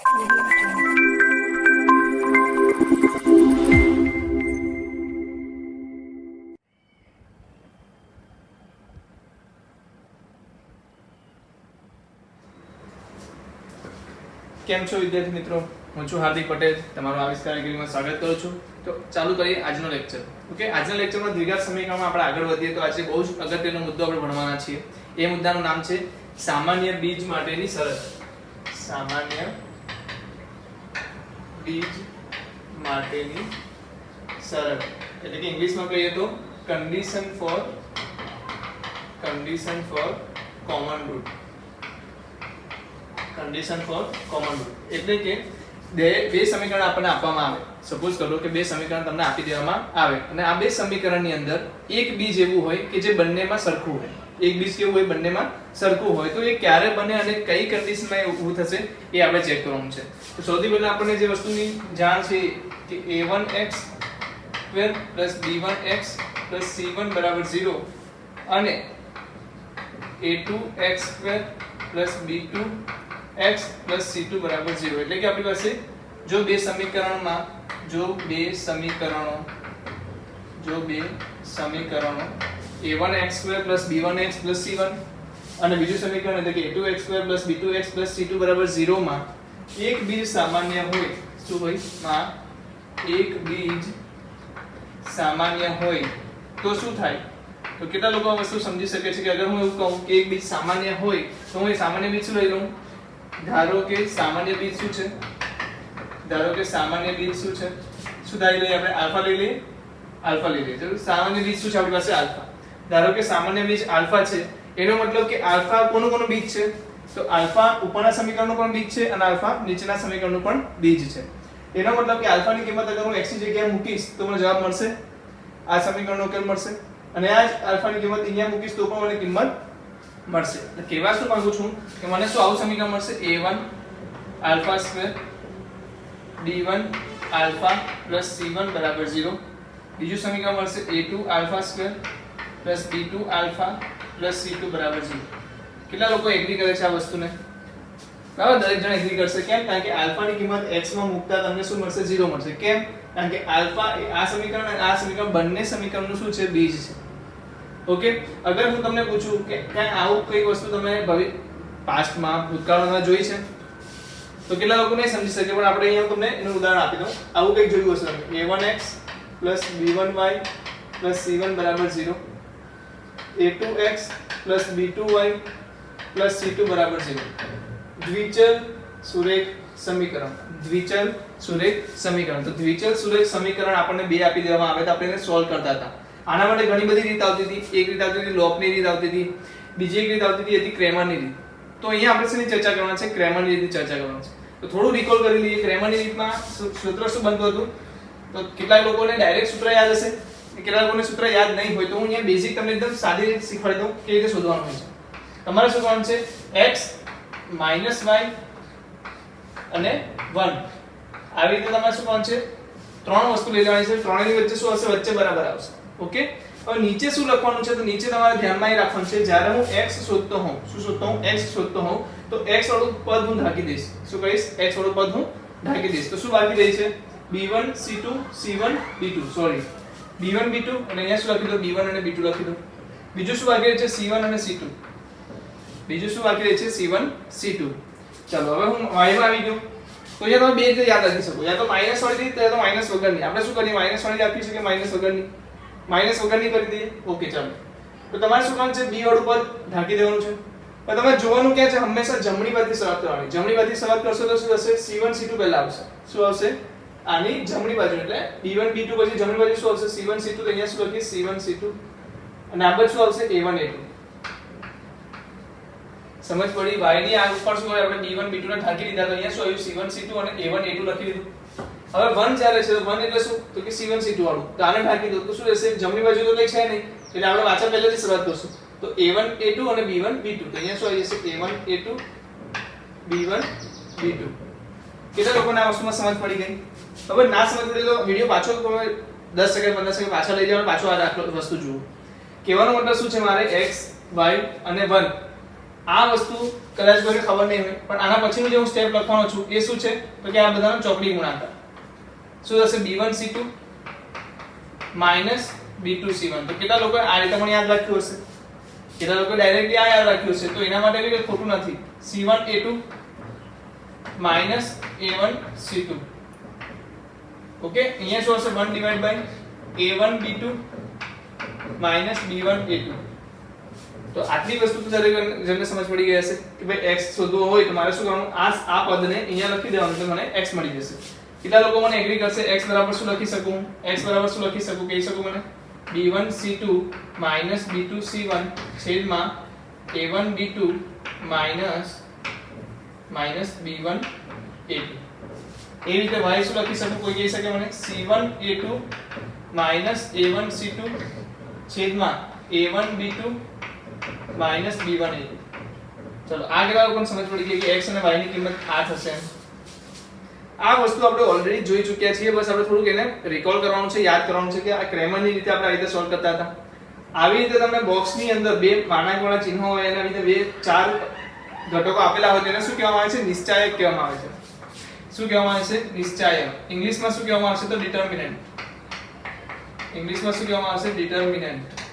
કેમ છો વિદ્યાર્થી મિત્રો, હું છું હાર્દિક પટેલ, તમારું આવિષ્કાર એકેડમીમાં સ્વાગત કરું છું. તો ચાલુ કરીએ આજનો લેક્ચર. ઓકે, આજના લેક્ચરમાં દ્વિઘાત સમીકરણમાં આપણે આગળ વધીએ તો આજે બહુ જ અગત્યનો મુદ્દો આપણે ભણવાના છીએ. એ મુદ્દાનું નામ છે સામાન્ય બીજ માટેની શરત. સામાન્ય બીજ માટેની શરત એટલે કે ઇંગ્લિશમાં કહીએ તો condition for common root. Condition for common root એટલે કે બે સમીકરણ આપણને આપવામાં આવે. સપોઝ કરો કે બે સમીકરણ તમને આપી દેવામાં આવે અને આ બે સમીકરણની અંદર એક બીજ એવું હોય કે જે બંનેમાં સરખું હોય. એક બીજ કેવું હોય? બંનેમાં સરખું હોય. તો એ ક્યારે બને અને કઈ કન્ડિશનમાં એ ઊભું થશે એ આપણે ચેક કરવાનું છે. તો સૌથી પહેલા આપણને જે વસ્તુની જાણ છે કે a1x² + b1x + c1 = 0 અને a2x² + b2x + c2 = 0 એટલે કે આપણી પાસે જો બે સમીકરણો a1x² + b1x + c1 અને બીજું સમીકરણ એટલે કે a2x² + b2x + c2 = 0 માં એક બીજ સામાન્ય હોય. શું હોય? માં એક બીજ સામાન્ય હોય તો શું થાય? તો કેટલા લોકો આ વસ્તુ સમજી શકે છે કે અગર હું એવું કહું કે એક બીજ સામાન્ય હોય તો હું એ સામાન્ય બીજ શું લઈ લઉં? ધારો કે સામાન્ય બીજ શું છે? શું ધારી લઈએ આપણે? આલ્ફા લઈ લઈએ. તો સામાન્ય બીજ શું છે આપણી પાસે? આલ્ફા. ધારો કે સામાન્ય બીજ આલ્ફા છે, એનો મતલબ કે આલ્ફા કોનું બીજ છે? તો આલ્ફા ઉપરના સમીકરણનું પણ બીજ છે અને આલ્ફા નીચેના સમીકરણનું પણ બીજ છે. એનો મતલબ કે આલ્ફાની કિંમત અગર હું x ની જગ્યાએ મૂકીશ તો મને જવાબ મળશે, આ સમીકરણનો ઉકેલ મળશે. અને આ જ આલ્ફાની કિંમત અહીંયા મૂકીશ તો પણ મને કિંમત મળશે. તો કહેવા શું માંગુ છું કે મને શું આવું સમીકરણ મળશે? a1 α² b1 α + c1 = 0. બીજું સમીકરણ મળશે a2 α² + b2 α + c2 = 0. કેટલા લોકો એગ્રી કરે છે આ વસ્તુને? બરાબર, દરેક જણ એગ્રી કરશે. કેમ? કારણ કે આલ્ફાની કિંમત x માં મૂકતા તમને શું મળશે? 0 મળશે. કેમ? કારણ કે આલ્ફા એ આ સમીકરણ અને આ સમીકરણ બંને સમીકરણનું શું છે? બીજ છે. ઓકે, અગર હું તમને પૂછું કે ક્યાં આવું કઈ વસ્તુ તમે પાસ્ટમાં ભૂતકાળમાં જોઈ છે તો કેટલા લોકો નહીં સમજી શકે, પણ આપણે અહીંયા તમને એનું ઉદાહરણ આપી દઉં. આવું કંઈક જોયું હશે તમે. a1x + b1y + c1 = 0, a2x + b2y + c2 = 0. દ્વિચલ સુરેખ સમીકરણ. તો દ્વિચલ સુરેખ સમીકરણ આપણને બે આપી દેવામાં આવે તો આપણે એને સોલ્વ કરતા હતા. આના માટે ઘણી બધી રીત આવતી હતી. એક રીત આવતી હતી લોપની રીત આવતી હતી, બીજી એક રીત આવતી હતી ક્રેમરની રીત. તો અહીંયા આપણે શેની ચર્ચા કરવાની છે? ક્રેમરની રીતની ચર્ચા કરવાની છે. તો થોડું રિકોલ કરી લઈએ. ક્રેમરની રીતમાં સૂત્ર શું બનતું હતું? તો કેટલાક લોકોને ડાયરેક્ટ સૂત્ર યાદ હશે, કેટલાક લોકોને સૂત્ર યાદ નહીં હોય તો હું અહીંયા બેઝિક તમને એકદમ સાદી રીતે શીખવાડી દઉં કે રીતે શોધવાનું હોય છે. તમારે શું કરવાનું છે? x - y અને 1 આવી રીતે તમારે શું કરવાનું છે? ત્રણ વસ્તુ લઈ લેવાની છે. ત્રણેયની વચ્ચે શું હશે? વચ્ચે બરાબર આવશે. ઓકે, હવે નીચે શું લખવાનું છે? તો નીચે તમારે ધ્યાનમાં એ રાખવાનું છે જ્યારે હું x શોધતો હોઉં, તો x વાળું પદ હું ઢાંકી દઈશ. શું કહીશ? x વાળું પદ હું ઢાંકી દઈશ. તો શું બાકી રહી છે? b1 c2 c1 b2 sorry b1 b2 અને અહીંયા શું લખી દો? b1 અને b2 લખી દો. બીજું શું બાકી રહે છે? c1 અને c2. ચાલો હવે હું y માં આવી ગયો. તો અહીંયા તમે બે રીતે યાદ રાખી શકો, યા તો માઈનસ વાળી રીત યા તો માઈનસ વગરની. આપણે શું કરીએ? માઈનસ વાળી રાખી છે કે માઈનસ વગરની કરી દઈએ. ઓકે, ચાલો. તો તમારે શું કરવાનું છે? b વાળું પદ ઢાંકી દેવાનું છે. પણ તમારે જોવાનું ક્યાં છે? હંમેશા જમણી બાજુથી શરૂઆત કરવાની. જમણી બાજુથી શરૂઆત કરશો તો શું થશે? c1 c2 પહેલા આવશે. શું આવશે? આની જમણી બાજુ એટલે b1 b2 પછી જમણી બાજુ શું આવશે? c1 c2. તો અહીંયા શું લખીએ? c1 c2 અને આ બાજુ શું આવશે? a1 a2. સમજ પડી? y ની આ ઉપર શું હોય? આપણે b1 b2 ને ઢાંકી દીધા તો અહીંયા શું આવ્યું? c1 c2 અને a1 a2 લખી દીધું. હવે 1 જ્યારે છે તો 1 એટલે શું? તો કે c1 c2 વાળું. તો આને ઢાંકી દો તો શું રહેશે? જમણી બાજુ તો કંઈ છે નહીં એટલે આપણે પાછા પહેલેથી શરૂઆત કરશું. તો a1 a2 અને b1 b2. તો અહીંયા શું આવી જશે? a1 a2 b1 b2. કેટલા લોકોને આ વસ્તુમાં સમજ પડી ગઈ? હવે ના સમજ પડી તો વિડિયો પાછો તમે 10 સેકન્ડ 15 સેકન્ડ પાછા લઈ જાવ અને પાછો આ દાખલો વસ્તુ જુઓ. કહેવાનો મતલબ શું છે? મારે x y અને 1 આ વસ્તુ કદાચ કોઈને ખબર નહીં હોય પણ આના પછીનું જે હું સ્ટેપ લખવાનો છું એ શું છે તો કે આ બધાનો ચોકડી ગુણાકાર શું થશે b1c2 b2c1 તો કેટલા લોકો આ રીતે પણ યાદ રાખ્યું હશે કેટલા લોકો ડાયરેક્ટલી આ યાદ રાખ્યું હશે તો એના માટે કંઈ ખોટું નથી c1a2 a1c2 ઓકે અહીંયા શું હશે 1 ડિવાઇડ બાય a1b2 b1a2 તો આટલી વસ્તુ તો દરેક જણને સમજ પડી ગઈ હશે કે ભાઈ x શોધવો હોય તો મારે શું કરવાનું આ પદને અહીંયા લખી દેવાનું એટલે મને x મળી જશે કેટલા લોકો મને એગ્રી કરશે x બરાબર શું લખી શકું x બરાબર શું લખી શકું કહી શકું મને b1c2 b2c1 છેદમાં a1b2 b1a2 એ રીતે y શું લખી શકું કોઈ કહી શકે મને c1a2 a1c2 છેદમાં a1b2 b1a2 ચલો આ કેટલા લોકોને સમજ પડી ગઈ કે x અને y ની કિંમત આ થશે આ વસ્તુ આપણે ઓલરેડી જોઈ ચૂક્યા છીએ બસ આપણે થોડુંક એને રિકોલ કરવાનું છે યાદ કરવાનું છે કે આ ક્રેમરની રીતે આપણે આ રીતે સોલ્વ કરતા હતા આવી રીતે તમને બોક્સની અંદર બે માનાંકવાળા ચિહ્નો હોય એના રીતે બે ચાર ઘટકો આપેલા હોય તેને શું કહેવામાં આવે છે નિશ્ચાયક કહેવામાં આવે છે શું કહેવામાં આવે છે નિશ્ચાયક ઇંગ્લિશમાં શું કહેવામાં આવશે તો ડિટર્મિનન્ટ ઇંગ્લિશમાં શું કહેવામાં આવશે ડિટર્મિનન્ટ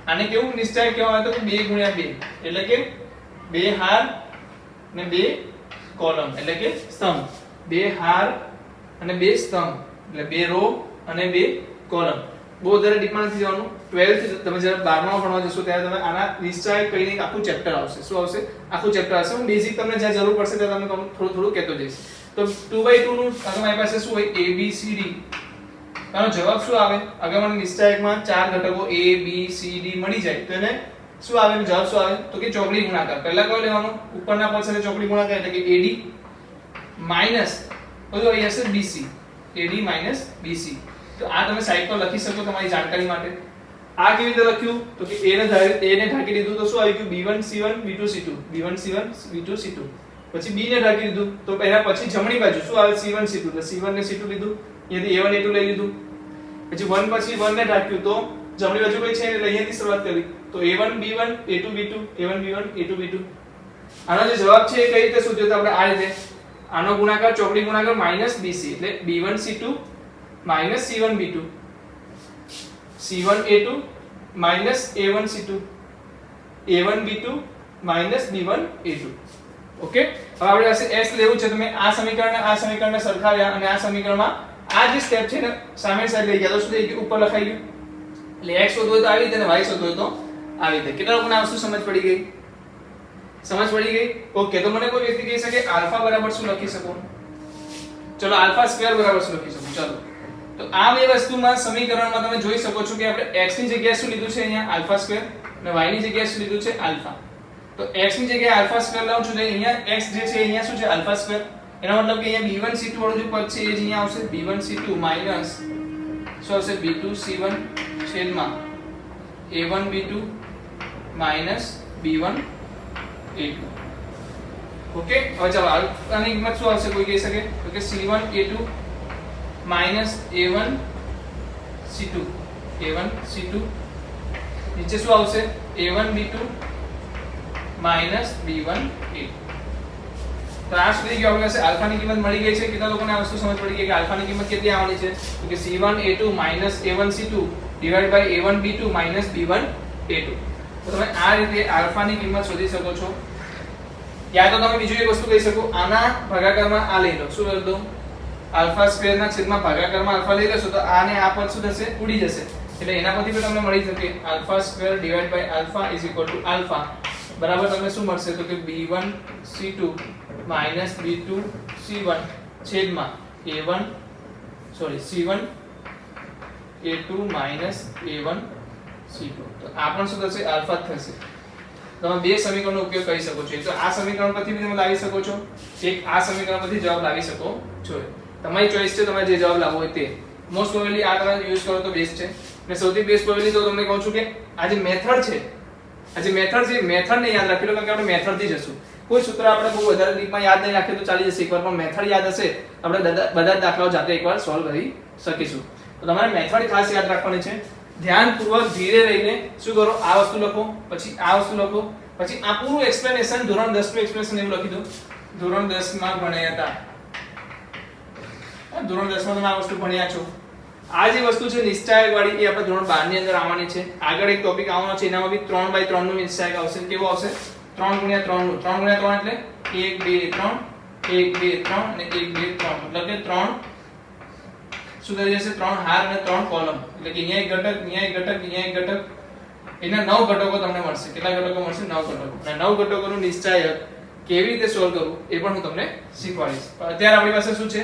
આને કેવું નિશ્ચાયક કહેવામાં આવે તો 2 ગુણ્યા 2 એટલે કે બે હાર અને બે કોલમ એટલે કે સ્તંભ બે હાર અને બે સ્તંભ એટલે બે રો અને બે કોલમ બહુ વધારે ડીપમાં નથી જવાનું 12th તમે જ્યારે 12માં ભણવા જશો ત્યારે તમે આના નિશ્ચાયક કહીને આખું ચેપ્ટર આવશે શું આવશે આખું ચેપ્ટર આવશે હું બેઝિક તમને જ્યાં જરૂર પડશે ત્યાં તમને થોડું કહેતો જઈશ તો 2/2 નું તમારી પાસે શું હોય a b c d આનો જવાબ શું આવે અગર મને નિશ્ચાયકમાં ચાર ઘટકો a b c d મળી જાય તો એને શું આવે જવાબ શું આવે તો કે ચોકડી ગુણાકાર પહેલા કયો લેવાનો ઉપરના પદ સાથે ચોકડી ગુણાકાર એટલે કે AD માઈનસ બધું અહીં હશે BC AD માઈનસ BC તો આ તમે સાઈડ પર લખી શકો તમારી જાણકારી માટે આ કેવી રીતે લખ્યું તો કે A ને ઢાંકી દીધું તો શું આવી ગયું B1 C1 B2 C2 B1 C1 B2 C2 પછી B ને ઢાંકી દીધું તો એના પછી જમણી બાજુ શું આવે C1 C2 તો C1 ને C2 લીધું અહીંયાથી A1 A2 લઈ લીધું પછી 1 પછી 1 ને ઢાંક્યું તો જમણી બાજુ કોઈ છે એટલે અહીંયાથી શરૂઆત કરી તો A1 B1 A2 B2 A1 B1 A2 B2 આનો જે જવાબ છે એ કઈ રીતે શોધ્યો તો આપણે આ રીતે આનો ગુણાકાર ચોકડી ગુણાકાર -BC એટલે B1 C2 C1 B2 C1 A2 A1 C2 A1 B2 B1 A2 okay હવે આપણે પાસે x લેવું છે તો મેં આ સમીકરણને સરખાવ્યા અને આ સમીકરણમાં આ જે સ્ટેપ છે ને સામે સાઈડ લઈ ગયા તો શું થઈ ગયું ઉપર લખાઈ ગયું એટલે x શોધવો હોય તો આવી રીતે અને y શોધવો હોય તો આવી રીતે કેટલા લોકોને આ વસ્તુ સમજ પડી ગઈ ઓકે તો મને કોઈ વ્યક્તિ કહી શકે આલ્ફા બરાબર શું લખી શકો ચલો આલ્ફા સ્ક્વેર બરાબર શું લખી શકો ચલો તો આ બે વસ્તુમાં સમીકરણમાં તમે જોઈ શકો છો કે આપણે x ની જગ્યાએ શું લીધું છે અહીંયા આલ્ફા સ્ક્વેર અને y ની જગ્યાએ શું લીધું છે આલ્ફા તો x ની જગ્યાએ આલ્ફા સ્ક્વેર લાવું છું તો અહીંયા x જે છે અહીંયા શું છે આલ્ફા સ્ક્વેર એનો મતલબ કે અહીંયા b1 c2 વાળું જે પદ છે એ જ અહીંયા આવશે b1 c2 માઈનસ શું આવશે b2 c1 છેદમાં a1 b2 minus b1 a2 okay હવે ચાલો આની કિંમત શું આવશે કોઈ કહી શકે તો કે c1 a2 minus a1 c2 નીચે શું આવશે a1 b2 minus b1 a2 તો આ સુધી ગયો આપણે આલ્ફાની કિંમત મળી ગઈ છે કેટલા લોકોને આ વસ્તુ સમજ પડી ગઈ કે આલ્ફાની કિંમત કેટલી આવવાની છે તો કે c1 a2 minus a1 c2 divide by a1 b2 minus b1 a2 તો તમે આ રીતે આલ્ફાની કિંમત શોધી શકો છો યા તો તમે બીજું એક વસ્તુ કહી શકો આના ભાગાકારમાં આ લઈ લો શું લઈ દો આલ્ફા સ્ક્વેર ના છેદમાં ભાગાકારમાં આલ્ફા લઈ લેશો તો આને આ પદ શું થશે ઉડી જશે એટલે એના પરથી પણ તમને મળી શકે alpha square divide by alpha is equal to alpha બરાબર તમને શું મળશે તો કે b1 c2 minus b2 c1 છેદમાં a1 c1 a2 minus a1 c2 તો આ પણ શું થશે આલ્ફા થશે તમે બે સમીકરણનો ઉપયોગ કરી શકો છો તો આ સમીકરણ પરથી બી તમે લાવી શકો છો એક આ સમીકરણ પરથી જવાબ લાવી શકો છો તમારી ચોઈસ છે તમારે જે જવાબ લાવવો હોય તે મોસ્ટ પ્રોબેબલી આ તમે યુઝ કરો તો બેસ્ટ છે અને સૌથી બેસ્ટ પ્રોબેબલી તો તમને કહું છું કે આ જે મેથડ છે મેથડને યાદ રાખી લો કારણ કે આપણે મેથડથી જશું કોઈ સૂત્ર આપણે બહુ વધારે ડીપમાં યાદ નહીં રાખીએ તો ચાલી જશે એકવાર પણ મેથડ યાદ હશે આપણે બધા જ દાખલાઓ જાતે એકવાર સોલ્વ કરી શકીશું તો તમારે મેથડ ખાસ યાદ રાખવાની છે ધ્યાનપૂર્વક ધીરે રહીને શું કરો આ વસ્તુ લખો પછી આ વસ્તુ લખો પછી આ પૂરું એક્સપ્લેનેશન ધોરણ 10 નું એક્સપ્લેનેશન એવું લખી દો. ધોરણ 10 માં ભણ્યા હતા. ધોરણ 10 માં તમે આ વસ્તુ ભણ્યા છો. આ જે વસ્તુ છે નિશ્ચાયક વાળી એ આપણે ધોરણ 12 ની અંદર આવવાની છે. આગળ એક ટોપિક આવવાનો છે એનામાં બી 3/3 નું નિશ્ચાયક આવશે. કેવો આવશે? 3x3 નું. 3x3 એટલે 1 2 3 1 2 3 અને 1 2 3 મતલબ કે 3 શું થઈ જશે? 3 હાર અને 3 કોલમ. એટલે કે અહીંયા એક ઘટક, અહીંયા એક ઘટક, અહીંયા એક ઘટક. એના 9 ઘટકો તમને મળશે. કેટલા ઘટકો મળશે? 9 ઘટકો. અને 9 ઘટકોનું નિશ્ચાયક કેવી રીતે સોલ્વ કરવું એ પણ હું તમને શીખવાડીશ. પણ અત્યારે આપણી પાસે શું છે?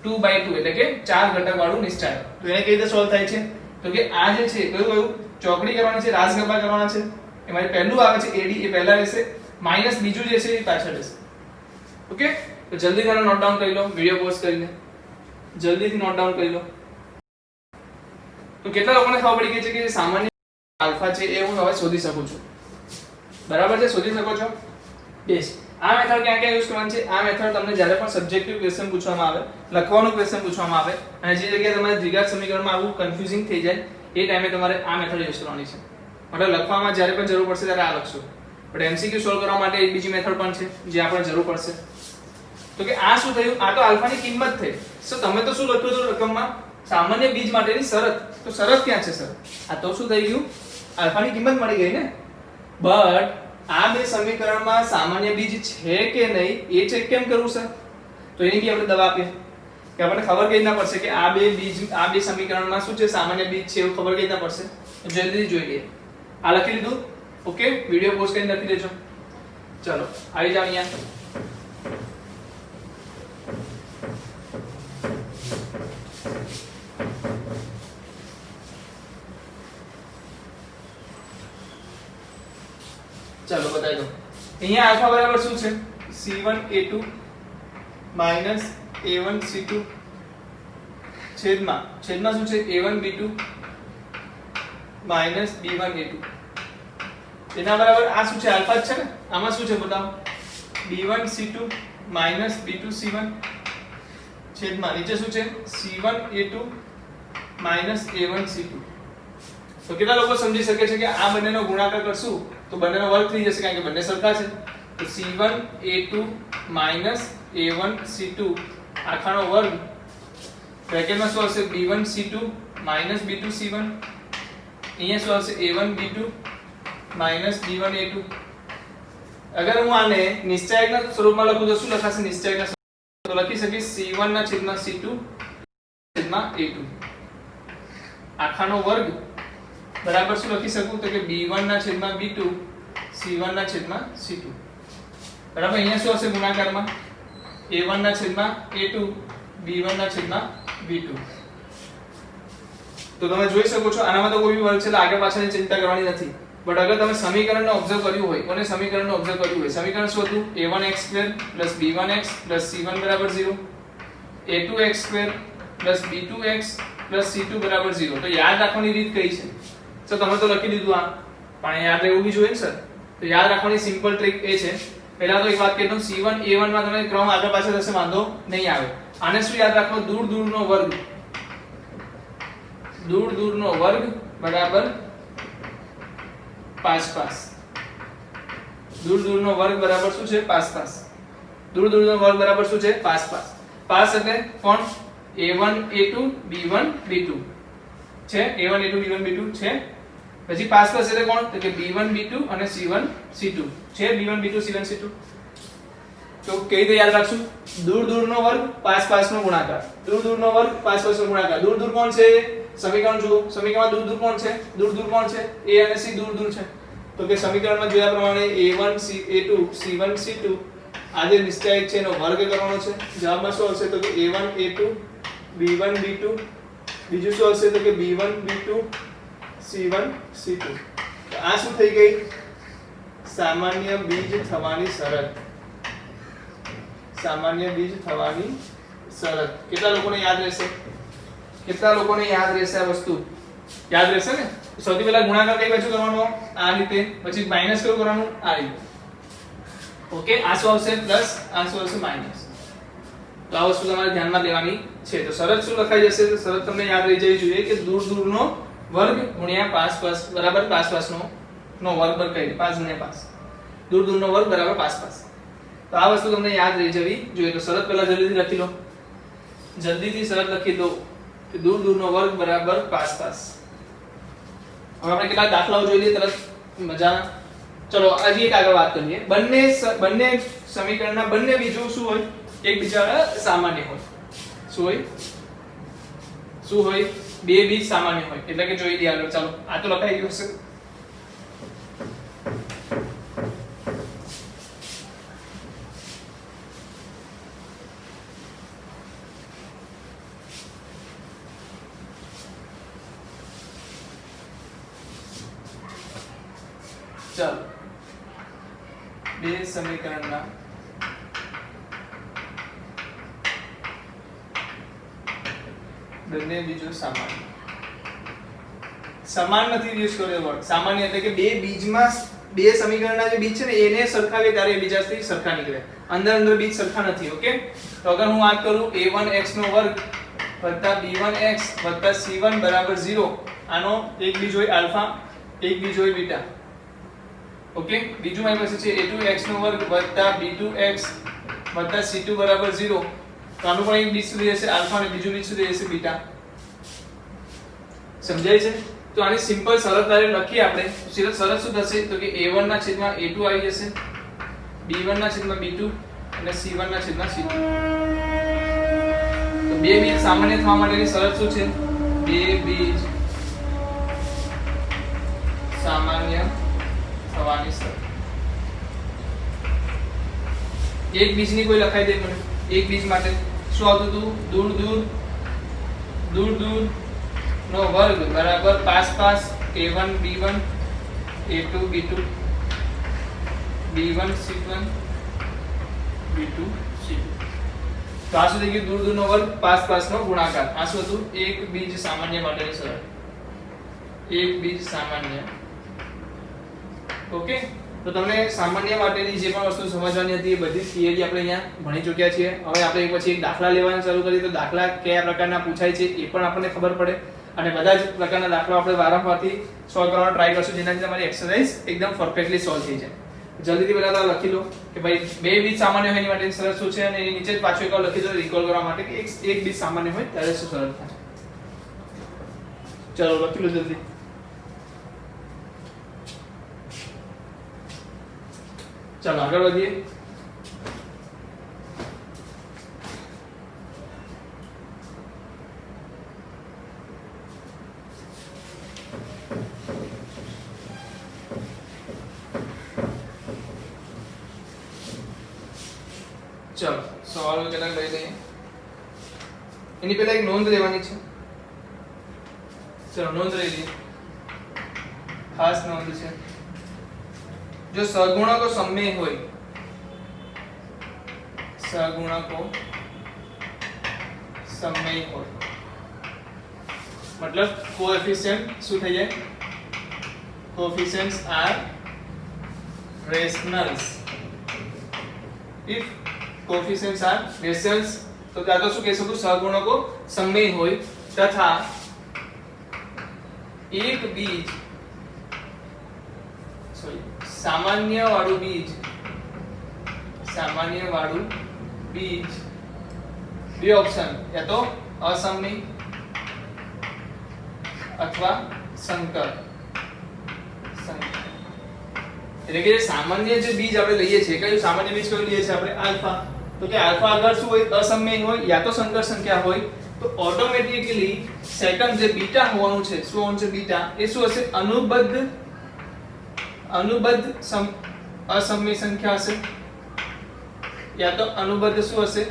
2/2 એટલે કે 4 ઘટક વાળું નિશ્ચાયક. તો એને કેવી રીતે સોલ્વ થાય છે? તો કે આ જે છે કયું ચોકડી કરવાની છે, રાસગરબા કરવાના છે. એમાં પહેલું આવે છે AD એ પહેલા રહેશે, માઈનસ બીજું જે છે એ પાછળ રહેશે. ઓકે? તો જલ્દી તમે નોટ ડાઉન કરી લો વિડિયો પોઝ કરીને. જલ્દીથી નોટ ડાઉન કરી લો. તો કેટલા લોકોને ખબર પડી ગઈ છે કે સામાન્ય આલ્ફા છે એ હું હવે શોધી શકું છું? બરાબર છે? શોધી શકો છો? બેસ. આ મેથડ ક્યાં ક્યાં યુઝ કરવાની છે? આ મેથડ તમને જ્યારે પણ સબ્જેક્ટિવ ક્વેશ્ચન પૂછવામાં આવે, લખવાનું ક્વેશ્ચન પૂછવામાં આવે અને જે જગ્યાએ તમારે દ્વિઘાત સમીકરણમાં આવું કન્ફ્યુઝિંગ થઈ જાય એ ટાઈમે તમારે આ મેથડ યુઝ કરવાની છે. મતલબ લખવામાં જ્યારે પણ જરૂર પડશે ત્યારે આ લખશો. પણ MCQ સોલ્વ કરવા માટે એક બીજી મેથડ પણ છે જે આપણે જરૂર પડશે. તો કે આ શું થયું? આ તો આલ્ફાની કિંમત થઈ. સો તમે તો શું લખ્યું હતું રકમમાં? સામાન્ય બીજ માટેની શરત. તો શરત ક્યાં છે સર? આ તો શું થઈ ગયું? આલ્ફાની કિંમત મળી ગઈ ને. બટ આ બે સમીકરણમાં સામાન્ય બીજ છે કે નહીં એ ચેક કેમ કરવું સર? તો એની બી આપણે દવા આપીએ કે આપણને ખબર કઈ રીતના પડશે કે આ બે બીજ, આ બે સમીકરણમાં શું છે? સામાન્ય બીજ છે એવું ખબર કઈ રીતના પડશે? તો જલ્દી જોઈ લઈએ. આ લખી લીધું? ઓકે, વિડિયો પોઝ કરીને લખી દેજો. ચલો આવી જાવ અહીંયા. चलो बताई दो. અહીંયા આલ્ફા બરાબર શું છે? C1A2 માઈનસ A1C2 છેદમાં શું છે? A1B2 minus B1A2. એના બરાબર આ શું છે? આલ્ફા જ છે ને. આમાં શું છે બતાવો? B1C2 માઈનસ B2C1 છેદમાં નીચે શું છે? C1A2 minus A1C2. તો કેટલા લોકો સમજી શકે છે કે આ બંનેનો ગુણાકાર કરશું તો બંનેનો વર્ગ થઈ જશે કારણ કે બંને સરખા છે. તો C1A2 માઈનસ A1C2 આખાનો વર્ગ બ્રેકેટમાં શું હશે? B1C2 minus B2C1. અહીંયા શું હશે? A1B2 minus B1A2. અગર હું આને નિશ્ચાયકના સ્વરૂપમાં લખું તો શું લખાશે? નિશ્ચાયકના સ્વરૂપમાં તો લખી શકીશ C1 ના છેદમાં C2 છેદમાં A2 આખાનો વર્ગ બરાબર શું લખી શકું? તો કે B1 ના છેદમાં B2 C1 ના છેદમાં C2. બરાબર. અહીંયા શું હશે ગુણાકારમાં? A1 ના છેદમાં A2 B1 ના છેદમાં B2. તો તમે જોઈ શકો છો આનામાં તો કોઈ બી વર્ગ છે એટલે આગળ પાછળની ચિંતા કરવાની નથી. બટ અગર તમે સમીકરણને ઓબ્ઝર્વ કર્યું હોય, કોને સમીકરણને ઓબ્ઝર્વ કર્યું હોય, સમીકરણ શું હતું? a1x2 b1x c1 બરાબર 0, a2x2 b2x c2 બરાબર 0. તો યાદ રાખવાની રીત કઈ છે? તો તમે તો લખી દીધું આ, પણ યાદ રહેવું બી જોઈએ ને સર. તો યાદ રાખવાની સિમ્પલ ટ્રીક એ છે, પહેલા તો એક વાત કહી દઉં, C1 A1 માં તમે ક્રમ આગળ પાછળ થશે વાંધો નહીં આવે. આને શું યાદ રાખો? દૂર દૂરનો વર્ગ. દૂર દૂરનો વર્ગ બરાબર પાસ પાસ. દૂર દૂરનો વર્ગ બરાબર શું છે? Pass pass. દૂર દૂરનો વર્ગ બરાબર શું છે? Pass pass. પાસ એટલે કોણ? A1 A2 B1 B2 છે. A1 A2 B1 B2 છે. પછી પાસ પાસ એટલે કોણ? તો કે B1 B2 અને C1 C2 છે. B1 B2 C1 C2. તો કઈ રીતે યાદ રાખશું? દૂર દૂરનો વર્ગ પાસ પાસનો ગુણાકાર. દૂર દૂરનો વર્ગ પાસ પાસનો ગુણાકાર. દૂર દૂર કોણ છે? સમીકરણ જુઓ. સમીકરણમાં દૂર દૂર કોણ છે? દૂર દૂર કોણ છે? A અને C દૂર દૂર છે. તો કે સમીકરણમાં જોયા પ્રમાણે A1 A2 C1 C2 આ જે નિશ્ચયક છે એનો વર્ગ કરવાનો છે. જવાબમાં શું આવશે? તો કે A1 A2 B1 B2. બીજું શું આવશે? તો કે B1 B2 C1 C2. તો આ શું થઈ ગઈ? સામાન્ય બીજ થવાની શરત. સામાન્ય બીજ થવાની શરત. કેટલા લોકોને યાદ રહેશે? કેટલા લોકોને યાદ રહેશે આ વસ્તુ? યાદ રહેશે ને? સૌથી પહેલા ગુણાકાર કઈ બાજુ કરવાનો? આ રીતે. પછી માઈનસ કયું કરવાનું? આ રીતે. ઓકે, આ શું આવશે? પ્લસ, આ શું આવશે? માઈનસ. તો આ વસ્તુ તમારે ધ્યાનમાં લેવાની છે. તો શરત શું લખાઈ જશે? તો શરત તમને યાદ રહી જવી જોઈએ કે દૂર દૂરનો વર્ગ ગુણ્યા પાસ પાસ બરાબર પાસ પાસનો વર્ગ પર કઈ 5 ગુણ્યા 5. દૂર દૂરનો વર્ગ બરાબર 5 5. તો આ વસ્તુ તમને યાદ રહી જવી જોઈએ. તો શરત પહેલા જલ્દીથી લખી લો, જલ્દીથી શરત લખી દો કે દૂર દૂરનો વર્ગ બરાબર 5 5. હવે આપણે કેટલા દાખલાઓ જોઈ લઈએ તરત મજાના. ચલો હજી એક આગળ વાત કરીએ. બંને સમીકરણના બંને બીજો શું હોય? એકબીજા સામાન્ય હોય. શું હોય? શું હોય? બે બીજ સામાન્ય હોય. એટલે કે જોઈ લઈએ આગળ. ચાલો આ તો લખાઈ ગયું હશે. ચાલો બે સમીકરણના બંને બીજો સામાન્ય. સમાન નથી યુઝ કર્યો વર્ડ. સામાન્ય એટલે કે બે બીજમાં બે સમીકરણના જે બીજ છે ને એને સરખાવીએ ત્યારે એકબીજાથી સરખા નીકળે. અંદર બીજ સરખા નથી. ઓકે, તો અગર હું વાત કરું a1x નો વર્ગ b1x c1 બરાબર 0, આનો એક બીજ હોય આલ્ફા, એક બીજ હોય બીટા. ઓકે, બીજું મારી પાસે છે a2x નો વર્ગ b2x c2 બરાબર 0, તો આનું પણ એક બીજ સુધી જશે આલ્ફા અને બીજું બીજ સુધી જશે બીટા. સમજાય છે? તો આની સિમ્પલ શરત ડાયરેક્ટ લખીએ આપણે. શરત શું થશે? તો કે a1 ના છેદમાં a2 આવી જશે, b1 ના છેદમાં b2 અને c1 ના છેદમાં c2. તો બે બીજ સામાન્ય થવા માટેની શરત શું છે? બે બીજ સામાન્ય થવાની શરત. એક બીજની કોઈ લખાઈ દે મને. એક બીજ માટે શું આવતું હતું? દૂર દૂર નો વર્ગ બરાબર 5 5, a1 b1 a2 b2 b1 c1 b2 c2. તો આ શું થઈ ગયું? દૂર નો વર્ગ 5 5 નો ગુણાકાર. આ શું હતું? એક બીજ સામાન્ય માટેની શરત. એક બીજ સામાન્ય. ઓકે, તો તમને સામાન્ય માટેની જે પણ વસ્તુ સમજવાની હતી એ બધી થિયરી આપણે અહીંયા ભણી ચૂક્યા છીએ. હવે આપણે એક પછી એક દાખલા લેવાનું શરૂ કરીએ તો દાખલા કયા પ્રકારના પૂછાય છે એ પણ આપણને ખબર પડે અને બધા જ પ્રકારના દાખલાઓ આપણે વારંવારથી સોલ્વ કરવાનો ટ્રાય કરશું જેનાથી તમારી એક્સરસાઇઝ એકદમ પરફેક્ટલી સોલ્વ થઈ જાય. જલ્દીથી પહેલા તો લખી લો કે ભાઈ બે બીજ સામાન્ય હોય એની માટેની શરત શું છે અને એની નીચે જ પાછું એક વાર લખી દો રિકોલ કરવા માટે કે એક બીજ સામાન્ય હોય ત્યારે શું શરત થાય. ચલો લખી લો જલ્દી. ચાલો આગળ વધીએ. ચલો સવાલો કેટલાક લઈ લઈએ. એની પહેલા એક નોંધ લેવાની છે. ચલો નોંધ લઈ લઈએ. ખાસ નોંધ છે. જો સહગુણકો સમમેય હોય, સહગુણકો સમમેય હોય मतलब कोएफिशिएंट શું થઈ જાય? coefficients are rationals. if coefficients are rationals તો ત્યાં તો શું કહી શકું? સહગુણકો સમમેય હોય તથા એક બીજ સામાન્ય વાળું બીજ બે ઓપ્શન या तो असममित अथवा संकर. એટલે કે સામાન્ય જે બીજ આપણે લઈએ છીએ, કયું સામાન્ય બીજ કયું લઈએ છીએ આપણે? આલ્ફા. તો કે આલ્ફા અગર શું હોય? અસમમિત હોય યા તો સંકર સંખ્યા હોય તો ઓટોમેટિકલી સેકન્ડ જે બીટા હોવાનું છે, શું હોવાનું છે? બીટા. એ શું હશે? અનુબદ્ધ અસમમિત સંખ્યા હશે યા તો અનુબદ્ધ શું હશે?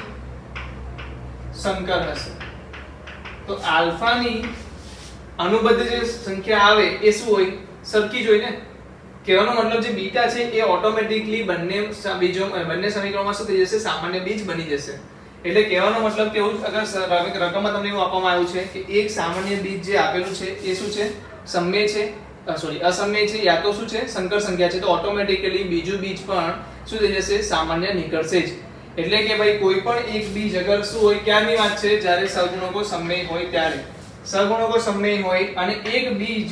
સંકર હશે. તો આલ્ફાની અનુબદ્ધ જે સંખ્યા આવે એ શું હોય? સરખી જ હોય ને. કહેવાનો મતલબ જે બીટા છે એ ઓટોમેટિકલી બંને સમીકરણોમાં શું થઈ જશે? સામાન્ય બીજ બની જશે. એટલે કહેવાનો મતલબ કે રકમમાં તમને એવું આપવામાં આવ્યું છે કે એક સામાન્ય બીજ જે આપેલું છે એ શું છે? સમમેય છે, અસમમેય છે યા તો શું છે? સંકર સંખ્યા છે. તો ઓટોમેટિકલી બીજું બીજ પણ શું થઈ જશે? સામાન્ય નીકળશે જ. એટલે કે ભાઈ કોઈ પણ એક બીજ અગર શું હોય? ક્યારની વાત છે? જ્યારે સહગુણકો સમમેય હોય ત્યારે. સહગુણકો સમમેય હોય અને એક બીજ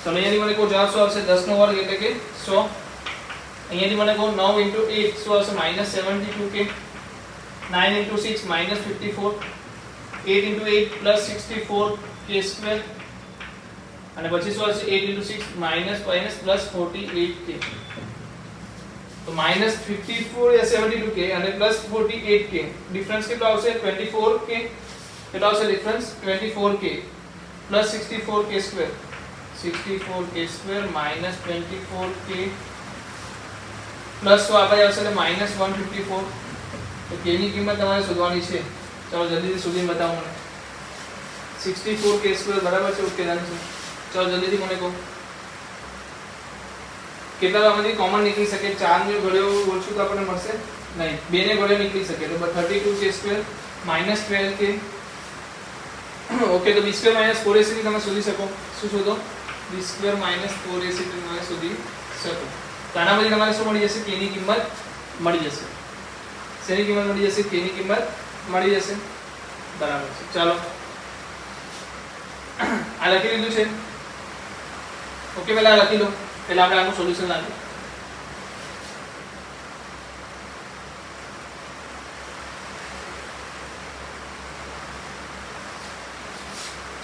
ચલો અહીંયાથી મને કહો જવાબ શું આવશે 10 નો વર્ગ એટલે કે 100 અહીંયાથી મને કહો 9 * 8 શું આવશે -72k 9 * 6 -54 8 * 8 +64k² અને પછી શું આવશે 8 * 6 -48k તો -54 या 72k અને +48k ડિફરન્સ કેટલો આવશે 24k કેટલો આવશે difference 24k +64k² 64k² -24k plus તો આપણે આવશે એટલે -154 તો k ની કિંમત તમારે શોધવાની છે ચાલો જલ્દીથી શોધીને બતાવો મને 64k² બરાબર છે ઓકે ડન છે ચાલો જલ્દીથી મને કહો કેટલા આમાંથી કોમન નીકળી શકે 4 ને ઘડ્યો ઓછું તો આપણને મળશે નહીં 2 ને ઘડ્યો નીકળી શકે તો 32k² -12k ઓકે તો b² - 4ac ની તમે શોધી શકો શું શોધો b² - 4ac તમે શોધી શકો તો આના પછી તમારે શું મળી જશે k ની કિંમત મળી જશે શેની કિંમત મળી જશે k ની કિંમત મળી જશે બરાબર છે ચાલો આ લખી લીધું છે ઓકે પહેલા લખી લો પહેલા આપણે આનું સોલ્યુશન લાવીએ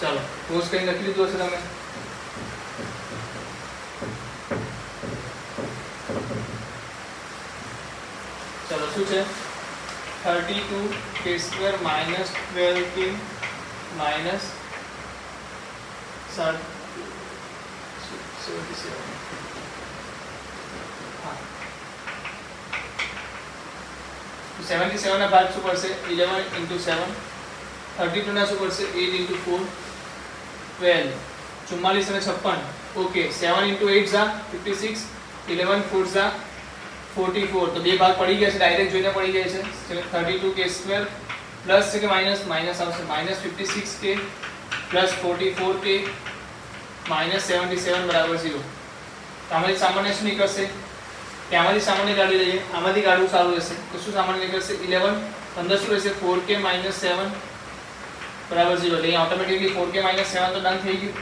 ચાલો ક્લોઝ કરીને લખી લીધું હશે તમે ચાલો શું છે 32k² - 12k -77 77 ના ભાગ શું પડશે 11 * 7 32 ના શું પડશે 8 * 4 12 44 અને 56 ઓકે 7 * 8 ઝા 56 11 4 ઝા 44 તો બે ભાગ પડી ગયા છે ડાયરેક્ટ જોઈને પડી જાય છે 32k² પ્લસ છે કે માઈનસ માઈનસ આવશે -56k +44k -77 બરાબર 0 તો આમાંથી સામાન્ય શું નીકળશે કે આમાંથી સામાન્ય કાઢી લઈએ આમાંથી કાઢવું સારું રહેશે તો શું સામાન્ય નીકળશે 11 15 શું રહેશે 4k - 7 બરાબર 0 એટલે અહીં ઓટોમેટિકલી 4k - 7 તો ડન થઈ ગયું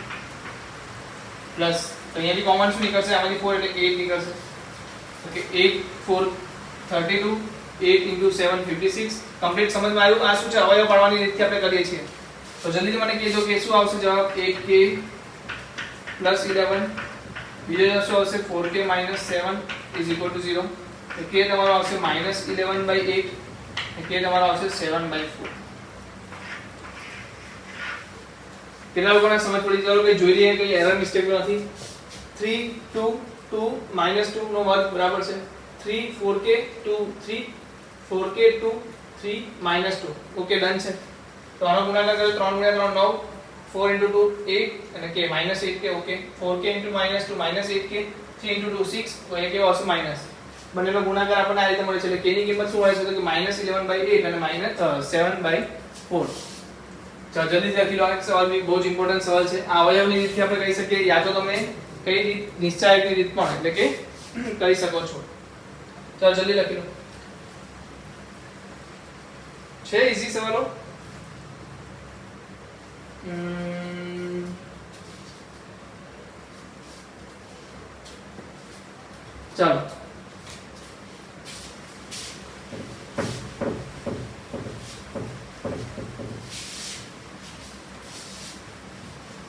પ્લસ તો અહીંયાથી કોમન શું નીકળશે આમાંથી 4 એટલે 8 નીકળશે ઓકે 8 4 32 8 * 7 56 કમ્પ્લીટ સમજમાં આવ્યું આ શું છે અવયવ પાડવાની રીતથી આપણે કરીએ છીએ તો જલ્દીથી મને કહેજો કે શું આવશે જવાબ 8k + 11 બીજો જવાબ શું આવશે 4k - 7 = 0 તો k તમારો આવશે -11/8 અને k તમારો આવશે 7/4 કેટલા લોકોને સમજ પડી ચાલો કે જોઈ લઈએ કે એરર મિસ્ટેક નથી 3 2 2 -2 નો વર્ગ બરાબર છે 3 4k 2 3 4k 2 3 -2 ઓકે ડન છે તો આનો ગુણાકાર કરો 3 * 3 9 4 * 2 8 અને k -8k okay 4k * -2 -8k 3 * 2 6 તો એ કેવો આવશે માઈનસ બંનેનો ગુણાકાર આપણને આ રીતે મળે છે એટલે k ની કિંમત શું હોય છે તો કે -11/8 અને -7/4 ચાલો જલ્દી લખી લો આ સવાલ બી બહુ જ ઇમ્પોર્ટન્ટ સવાલ છે આ અવયવની રીતથી આપણે કહી શકીએ યા તો તમે કઈ રીત નિશ્ચાયકની રીત પણ એટલે કે કરી શકો છો ચાલો જલ્દી લખી લો છે ઈઝી સવાલો ચાલો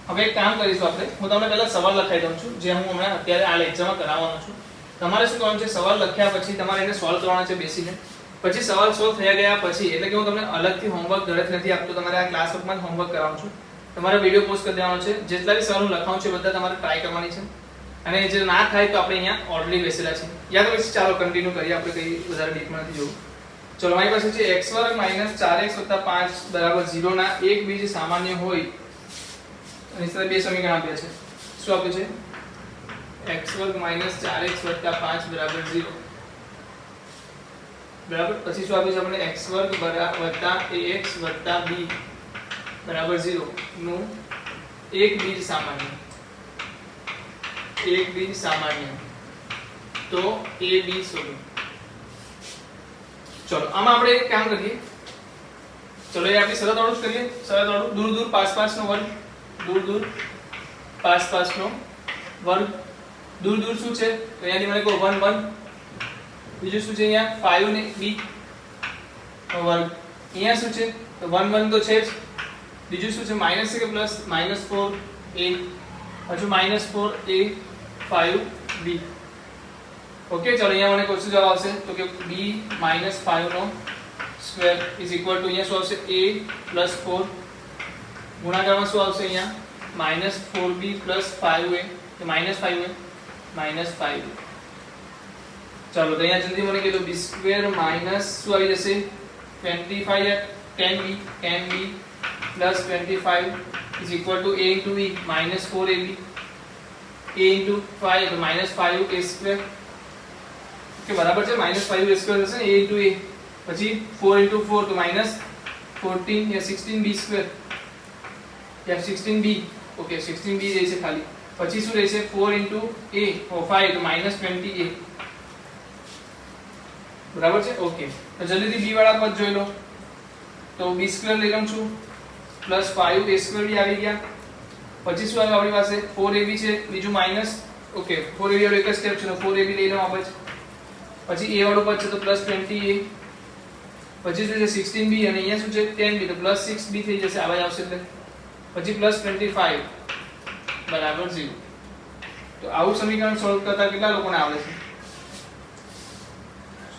હવે એક કામ કરીશું આપણે હું તમને પહેલા સવાલ લખાઈ દઉં છું જે હું હમણાં અત્યારે આ લેક્ચરમાં કરાવવાનો છું તમારે શું કરવાનું છે સવાલ લખ્યા પછી તમારે એને સોલ્વ કરવાના છે બેસીને પછી સવાલ સોલ્વ થઈ ગયા પછી એટલે કે હું તમને અલગથી હોમવર્ક ઘરેથી નથી આપતો તમારે આ ક્લાસ વર્કમાં જ હોમવર્ક કરાવું છું તમારે વિડિયો પોસ્ટ કરી દેવાનો છે જેટલા બી સવાલ હું લખાવું છું બધા તમારે ટ્રાય કરવાની છે અને જે ના થાય તો આપણે અહીંયા ઓલરેડી બેસેલા છે યાદ પછી ચાલો કન્ટિન્યુ કરીએ આપણે કઈ વધારે ડીપમાં નથી જોવું ચલો મારી પાસે છે x² - 4x + 5 = 0 ના એક બીજ સામાન્ય હોય અને સાથે બે સમીકરણ આપ્યા છે શું આપ્યું છે x² - 4x + 5 = 0 બરાબર પછી શું આપ્યું છે આપણે x² + ax + b = 0 નું એક બીજ સામાન્ય તો a b શોધો ચલો આમાં આપણે એક કામ કરીએ ચલો એ આપણી શરત વાળું જ કરીએ શરત વાળું દૂર દૂર પાસ પાસ નો વર્ગ દૂર દૂર પાસ પાસ નો વર્ગ, દૂર દૂર શું છે તો અહીંયાથી મને કહો 1 1, બીજું શું છે અહીંયા 5 ને b વર્ગ, અહીંયા શું છે તો 1 1 તો છે જ, બીજું શું છે માઈનસ છે કે પ્લસ, -4a, પાછું -4a 5b. ઓકે, ચલો અહીંયા મને શું જવાબ આવશે તો કે b - 5 નો સ્ક્વેર ઇઝ ઇક્વલ ટુ અહીંયા શું આવશે a + 4 ગુણાકારમાં શું આવશે અહીંયા -4b + 5a, તો -5a -5a. ચાલો તો અહીંયા જલ્દી મને કીધું b² માઈનસ શું આવી જશે 25 10b + 25 is equal two a * b -4ab, a * 5 તો -5a², કે બરાબર છે -5a² થશે ને a * a, પછી 4 * 4 તો -14 या 16b² या 16b, ઓકે 16b રહેશે ખાલી, પછી શું રહેશે 4 * a ઓ 5 તો -20a, બરાબર છે. ઓકે, તો જલ્દીથી b વાળા પદ જોઈ લો, તો b² લઈ લઉં છું પ્લસ 5a² બી આવી ગયા, પછી શું આવ્યું આપણી પાસે 4ab છે, બીજું માઈનસ, ઓકે 4ab વાળો એક જ સ્ટેપ છે તો 4ab લઈ લઉં આપણે, પછી a વાળું પદ છે તો પ્લસ 20a, પછી શું છે 16b અને અહીંયા શું છે 10b તો પ્લસ 6b થઈ જશે, આ બાજુ આવશે એટલે, પછી પ્લસ 25 બરાબર 0. તો આવું સમીકરણ સોલ્વ કરતા કેટલા લોકોને આવડે છે?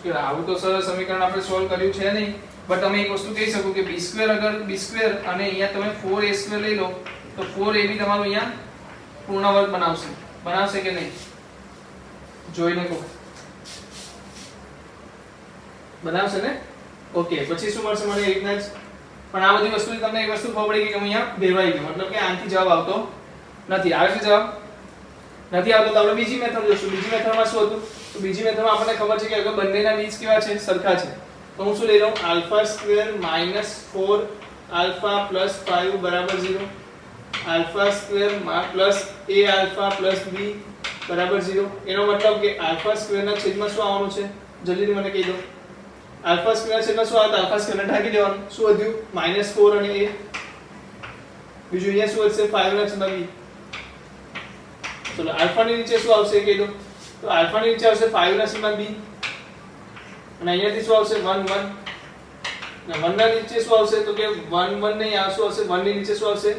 કે આવું તો સરળ સમીકરણ આપણે સોલ્વ કર્યું છે નહીં, બટ તમે એક વસ્તુ કહી શકો કે b² અગર b² અને અહીંયા તમે 4a² લઈ લો તો 4ab તમારું અહીંયા પૂર્ણ વર્ગ બનાવશે કે નહીં? જોઈને કહો, બનાવશે ને? ઓકે, પછી શું મળશે મને એ રીતના જ, પણ આ બધી વસ્તુથી તમને એક વસ્તુ ખબર પડી કે અહીંયા ભેરવાઈ ગયું, મતલબ કે આનાથી જવાબ આવતો નથી. આવે છે જવાબ? નથી આવતો તો આપણે બીજી મેથડ જોઈશું. બીજી મેથડમાં શું હતું? તો બીજી મેથડમાં આપણને ખબર છે કે અગર બંનેના બીજ કેવા છે, સરખા છે, તો હું શું લઈ લઉં α² - 4α + 5 બરાબર 0, α² + aα + b બરાબર 0. એનો મતલબ કે α² ના છેદમાં શું આવવાનું છે? જલ્દીથી મને કહી દો. α² ના છેદમાં શું આવે? α² ને ઢાંકી દેવાનું. શું વધ્યું? -4 અને a, બીજું અહીંયા શું વધશે 5 ના છેદમાં b. ચલો આલ્ફા ની નીચે શું આવશે કહી દો. તો આલ્ફા ની નીચે આવશે 5 ના છેદમાં b, અને અહીંયાથી શું આવશે 1 1, અને 1 ના નીચે શું આવશે તો કે 1 1 નહીં, આ શું આવશે 1 ની નીચે શું આવશે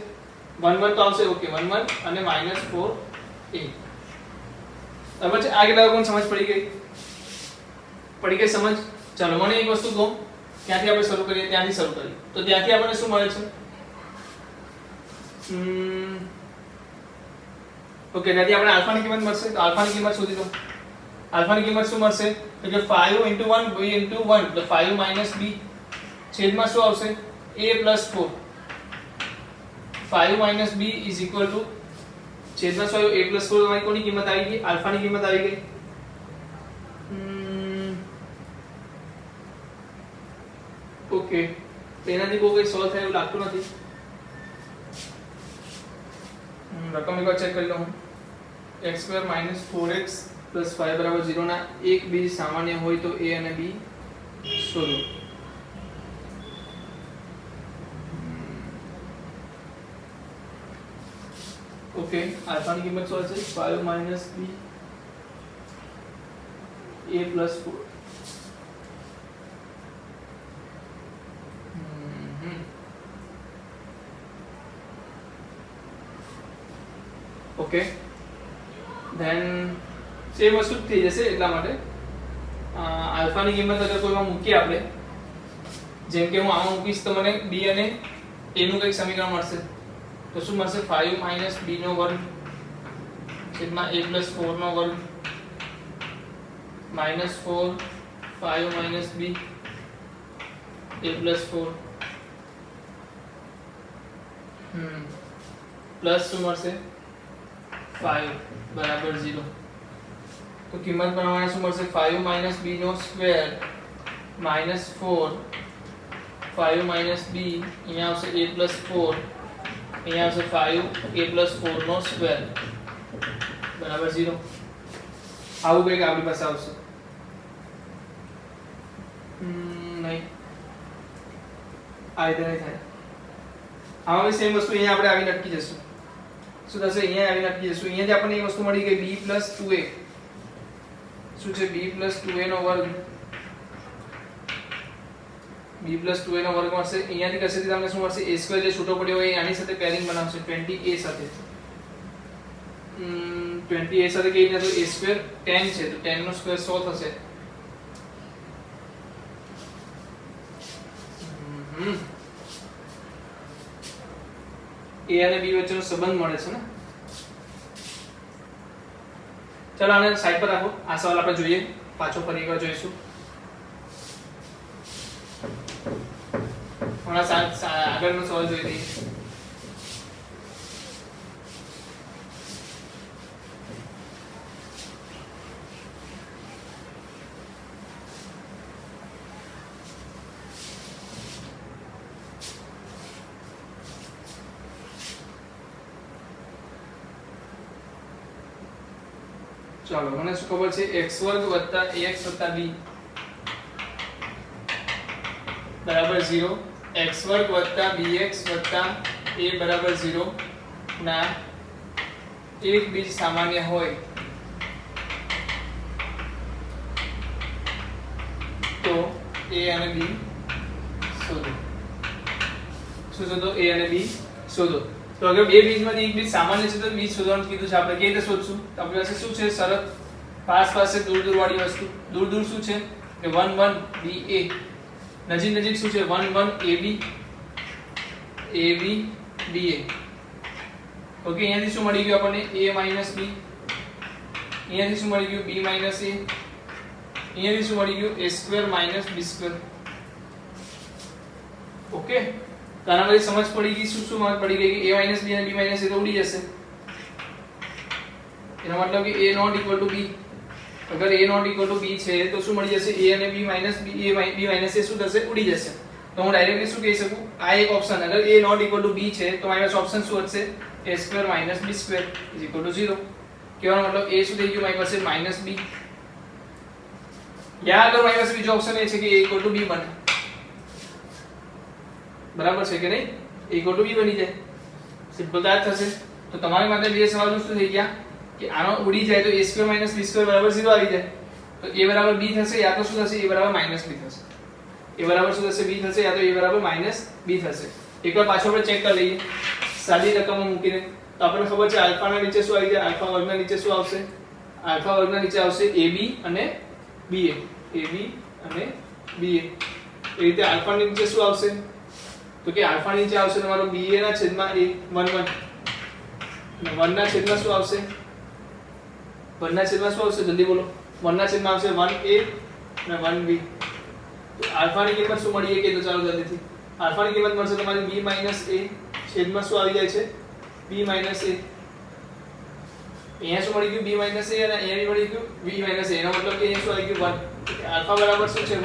1 1 તો આવશે, ઓકે 1 1 અને -4a. બરાબર છે? આ કેટલા લોકોને સમજ પડી ગઈ સમજ? ચાલો મને એક વસ્તુ કહો, ક્યાંથી આપણે શરૂ કરીએ? ત્યાંથી શરૂ કરીએ. તો ત્યાંથી આપણને શું મળે છે? ઓકે, ત્યાંથી આપણે આલ્ફાની કિંમત મળશે, તો આલ્ફાની કિંમત શોધી દો. આલ્ફાની કિંમત શું મળશે તો કે 5 * 1 b * 1 તો 5 - b છેદમાં શું આવશે a + 4, 5 - b is equal two છેદમાં શું આવ્યું a + 4, તમારી કોની કિંમત આવી ગઈ? આલ્ફાની કિંમત આવી ગઈ. ઓકે, તો એનાથી કોઈ સોલ્વ થાય એવું લાગતું નથી. રકમ એકવાર ચેક કરી લઉં. x² - 4x + 5 બરાબર 0 ના એક બીજ સામાન્ય હોય તો a અને b શોધો. ઓકે, આલ્ફાની કિંમત શું હશે? 5 - b a + 4. Okay, then same વસ્તુ થઈ જશે. એટલા માટે આલ્ફાની કિંમત અગર કોઈમાં મૂકીએ આપણે, જેમ કે હું આમાં મૂકીશ તો મને b અને a નું કંઈક સમીકરણ મળશે. તો શું મળશે? 5 - b નો વર્ગ છેદમાં a + 4 નો વર્ગ -4 5 - b a + 4 પ્લસ શું મળશે 5 બરાબર 0. તો કિંમત પ્રમાણે શું મળશે? 5 - b નો સ્ક્વેર -4 5 - b, અહીંયા આવશે a + 4, અહીંયા આવશે 5 a + 4 નો સ્ક્વેર બરાબર 0. આવું કંઈક આપણી પાસે આવશે. નહીં, આ રીતે નહીં થાય. આમાં સેમ વસ્તુ અહીંયા આપણે આવીને અટકી જશું. શું થશે અહીંયા આવીને અટકી જશું. અહીંયાથી આપણને એક વસ્તુ મળી ગઈ b + 2a. શું છે b + 2a નો વર્ગ. b + 2a નો વર્ગ મળશે. અહીંયાથી કશેથી તમને શું મળશે a² જે છૂટો પડ્યો હોય એ આની સાથે પેરિંગ બનાવશે 20a સાથે. 20a સાથે કેવી રીતે? તો a² 10 છે તો 10 નો સ્ક્વેર 100 થશે. a અને b વચ્ચેનો સંબંધ મળે છે ને. ચલો આને સાઈડ પર રાખો. આ સવાલ આપણે જોઈએ, પાછો ફરી એકવાર જોઈશું. હમણાં આગળનો સવાલ જોઈ લઈએ. ચાલો મને શું ખબર છે x² + ax + b બરાબર 0, x² + bx + a બરાબર 0 ના એક બીજ સામાન્ય હોય તો a અને b શોધો. શું શોધો? a અને b શોધો. તો અગર બે બીજમાંથી એક બીજ સામાન્ય છે તો બીજ શોધવાનું કીધું છે. આપણે કેવી રીતે શોધશું? તો આપણી પાસે શું છે શરત? પાસ પાસે દૂર દૂર વાળી વસ્તુ. દૂર દૂર શું છે કે 1 1 ba. નજીક નજીક શું છે 1 1 ab ab ba. ઓકે, અહીંયાથી શું મળી ગયું આપણને? a - b. અહીંયાથી શું મળી ગયું? b - a. અહીંયાથી શું મળી ગયું? a² - b². ઓકે, તો આના પછી સમજ પડી ગઈ. શું સમજ પડી ગઈ કે a - b અને b - a તો ઉડી જશે. એનો મતલબ કે a ≠ b. અગર a ≠ b છે તો શું મળી જશે? a અને b - b a શું થશે? ઉડી જશે. તો હું ડાયરેક્ટલી શું કહી શકું? આ એક ઓપ્શન. અગર a ≠ b છે તો મારી પાસે ઓપ્શન શું હશે? a² - b² = 0. કહેવાનો મતલબ a શું થઈ ગયું મારી પાસે? -b. યા અગર મારી પાસે બીજો ઓપ્શન એ છે કે a = b બને. બરાબર છે કે નહીં? a = b બની જાય. સિમ્પલ તો આ થશે. તો તમારી માટે બે સવાલો શું થઈ ગયા કે આનો ઉડી જાય તો a² - b² બરાબર 0 આવી જાય. તો a બરાબર b થશે યા તો શું થશે? a બરાબર -b થશે. a બરાબર શું થશે? b થશે યા તો a બરાબર -b થશે. એકવાર પાછો આપણે ચેક કરી લઈએ સાદી રકમો મૂકીને. તો આપણને ખબર છે આલ્ફા ના નીચે શું આવી જાય? આલ્ફા વર્ગના નીચે શું આવશે? આલ્ફા વર્ગના નીચે આવશે ab અને ba. ab અને ba. એ રીતે આલ્ફા ની નીચે શું આવશે? તો કે આલ્ફા નીચે આવશે તમારો ba ના છેદમાં a 1 1 અને 1 ના છેદમાં શું આવશે? 1 ના છેદમાં શું આવશે? જલ્દી બોલો. 1 ના છેદમાં આવશે 1a અને 1b. તો આલ્ફા ની કિંમત શું મળી કે? તો ચાલો જલ્દીથી આલ્ફા ની કિંમત મળશે તમારી b - a છેદમાં શું આવી જાય છે? b - a. અહીંયા શું મળી ગયું? b - a અને અહીંયા બી મળી ગયું b - a. એનો મતલબ કે અહીંયા શું આવી ગયું? 1. આલ્ફા બરાબર શું છે? 1.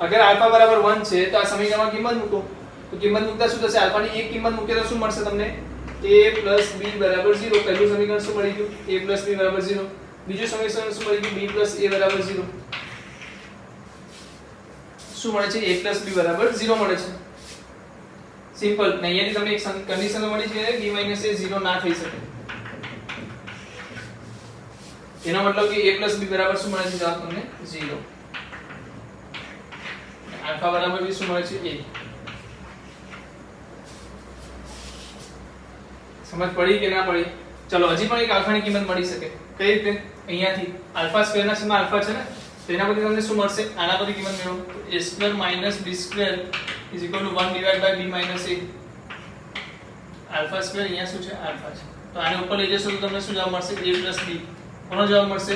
અગર આલ્ફા બરાબર 1 છે તો આ સમીકરણમાં કિંમત મૂકો. તો કિંમત મૂકતા શું થશે? આલ્ફા ની એક કિંમત મૂકે તો શું મળશે તમને? a + b બરાબર 0. પહેલું સમીકરણ શું મળી ગયું? a + b બરાબર 0. બીજું સમીકરણ શું મળી ગયું? b + a બરાબર 0. શું મળે છે? a + b બરાબર 0 મળે છે. સિમ્પલ. ને અહીંયાથી તમને એક કન્ડિશન મળી છે b - a 0 ના થઈ શકે. એનો મતલબ કે a + b બરાબર શું મળે છે? જવાબ તમને 0. આલ્ફા બરાબર b શું મળે છે? a. સમજ પડી કે ના પડી? ચલો હજી પણ એક આલ્ફા ની કિંમત મળી શકે. કઈ રીતે? અહીંયાથી આલ્ફા² ના છેદમાં આલ્ફા છે ને, તો એના પરથી તમને શું મળશે? આના પરથી કિંમત મેળવો. a² - b² = 1 / b - a. આલ્ફા² અહીંયા શું છે? આલ્ફા છે. તો આને ઉપર લઈ જશો તો તમને શું જવાબ મળશે? a + b. કોનો જવાબ મળશે?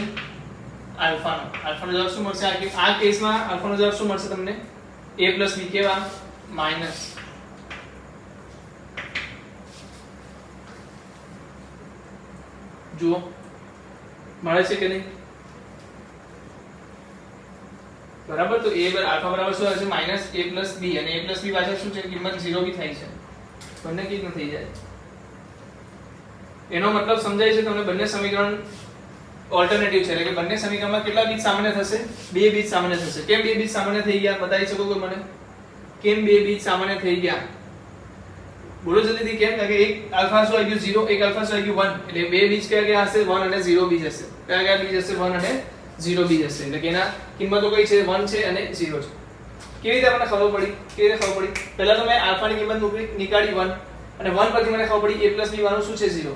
આલ્ફાનો. આલ્ફાનો જવાબ શું મળશે? આ કેસમાં આલ્ફાનો જવાબ શું મળશે તમને? a + b કેવા? માઈનસ. જુઓ મળે છે કે નહીં? બરાબર. તો આલ્ફા બરાબર શું આવે છે? -a + b. અને a + b પાછળ શું છે? કિંમત 0 બી થાય છે. બંને કેવી રીતે થઈ જાય? એનો મતલબ સમજાય છે તમને? બંને સમીકરણ ઓલ્ટરનેટિવ છે એટલે કે બંને સમીકરણમાં કેટલા બીજ સામાન્ય થશે? બે બીજ સામાન્ય થશે. કેમ બે બીજ સામાન્ય થઈ ગયા? બતાવી શકો કોઈ મને? કેમ બે બીજ સામાન્ય થઈ ગયા? બોલો જલ્દીથી કેમ? કારણ કે એક આલ્ફા શું આવી ગયું 0, એક આલ્ફા શું આવી ગયું 1, એટલે બે બીજ કયા કયા હશે? 1 અને 0 બીજ હશે. કયા કયા બીજ હશે? 1 અને 0 બીજ હશે. એટલે કે એના કિંમતો કઈ છે? 1 છે અને 0 છે. કેવી રીતે આપણને ખબર પડી? કેવી રીતે ખબર પડી? પહેલા તો મેં આલ્ફાની કિંમત નીકાળી 1 અને 1 પરથી મને ખબર પડી a b વાળું શું છે? 0.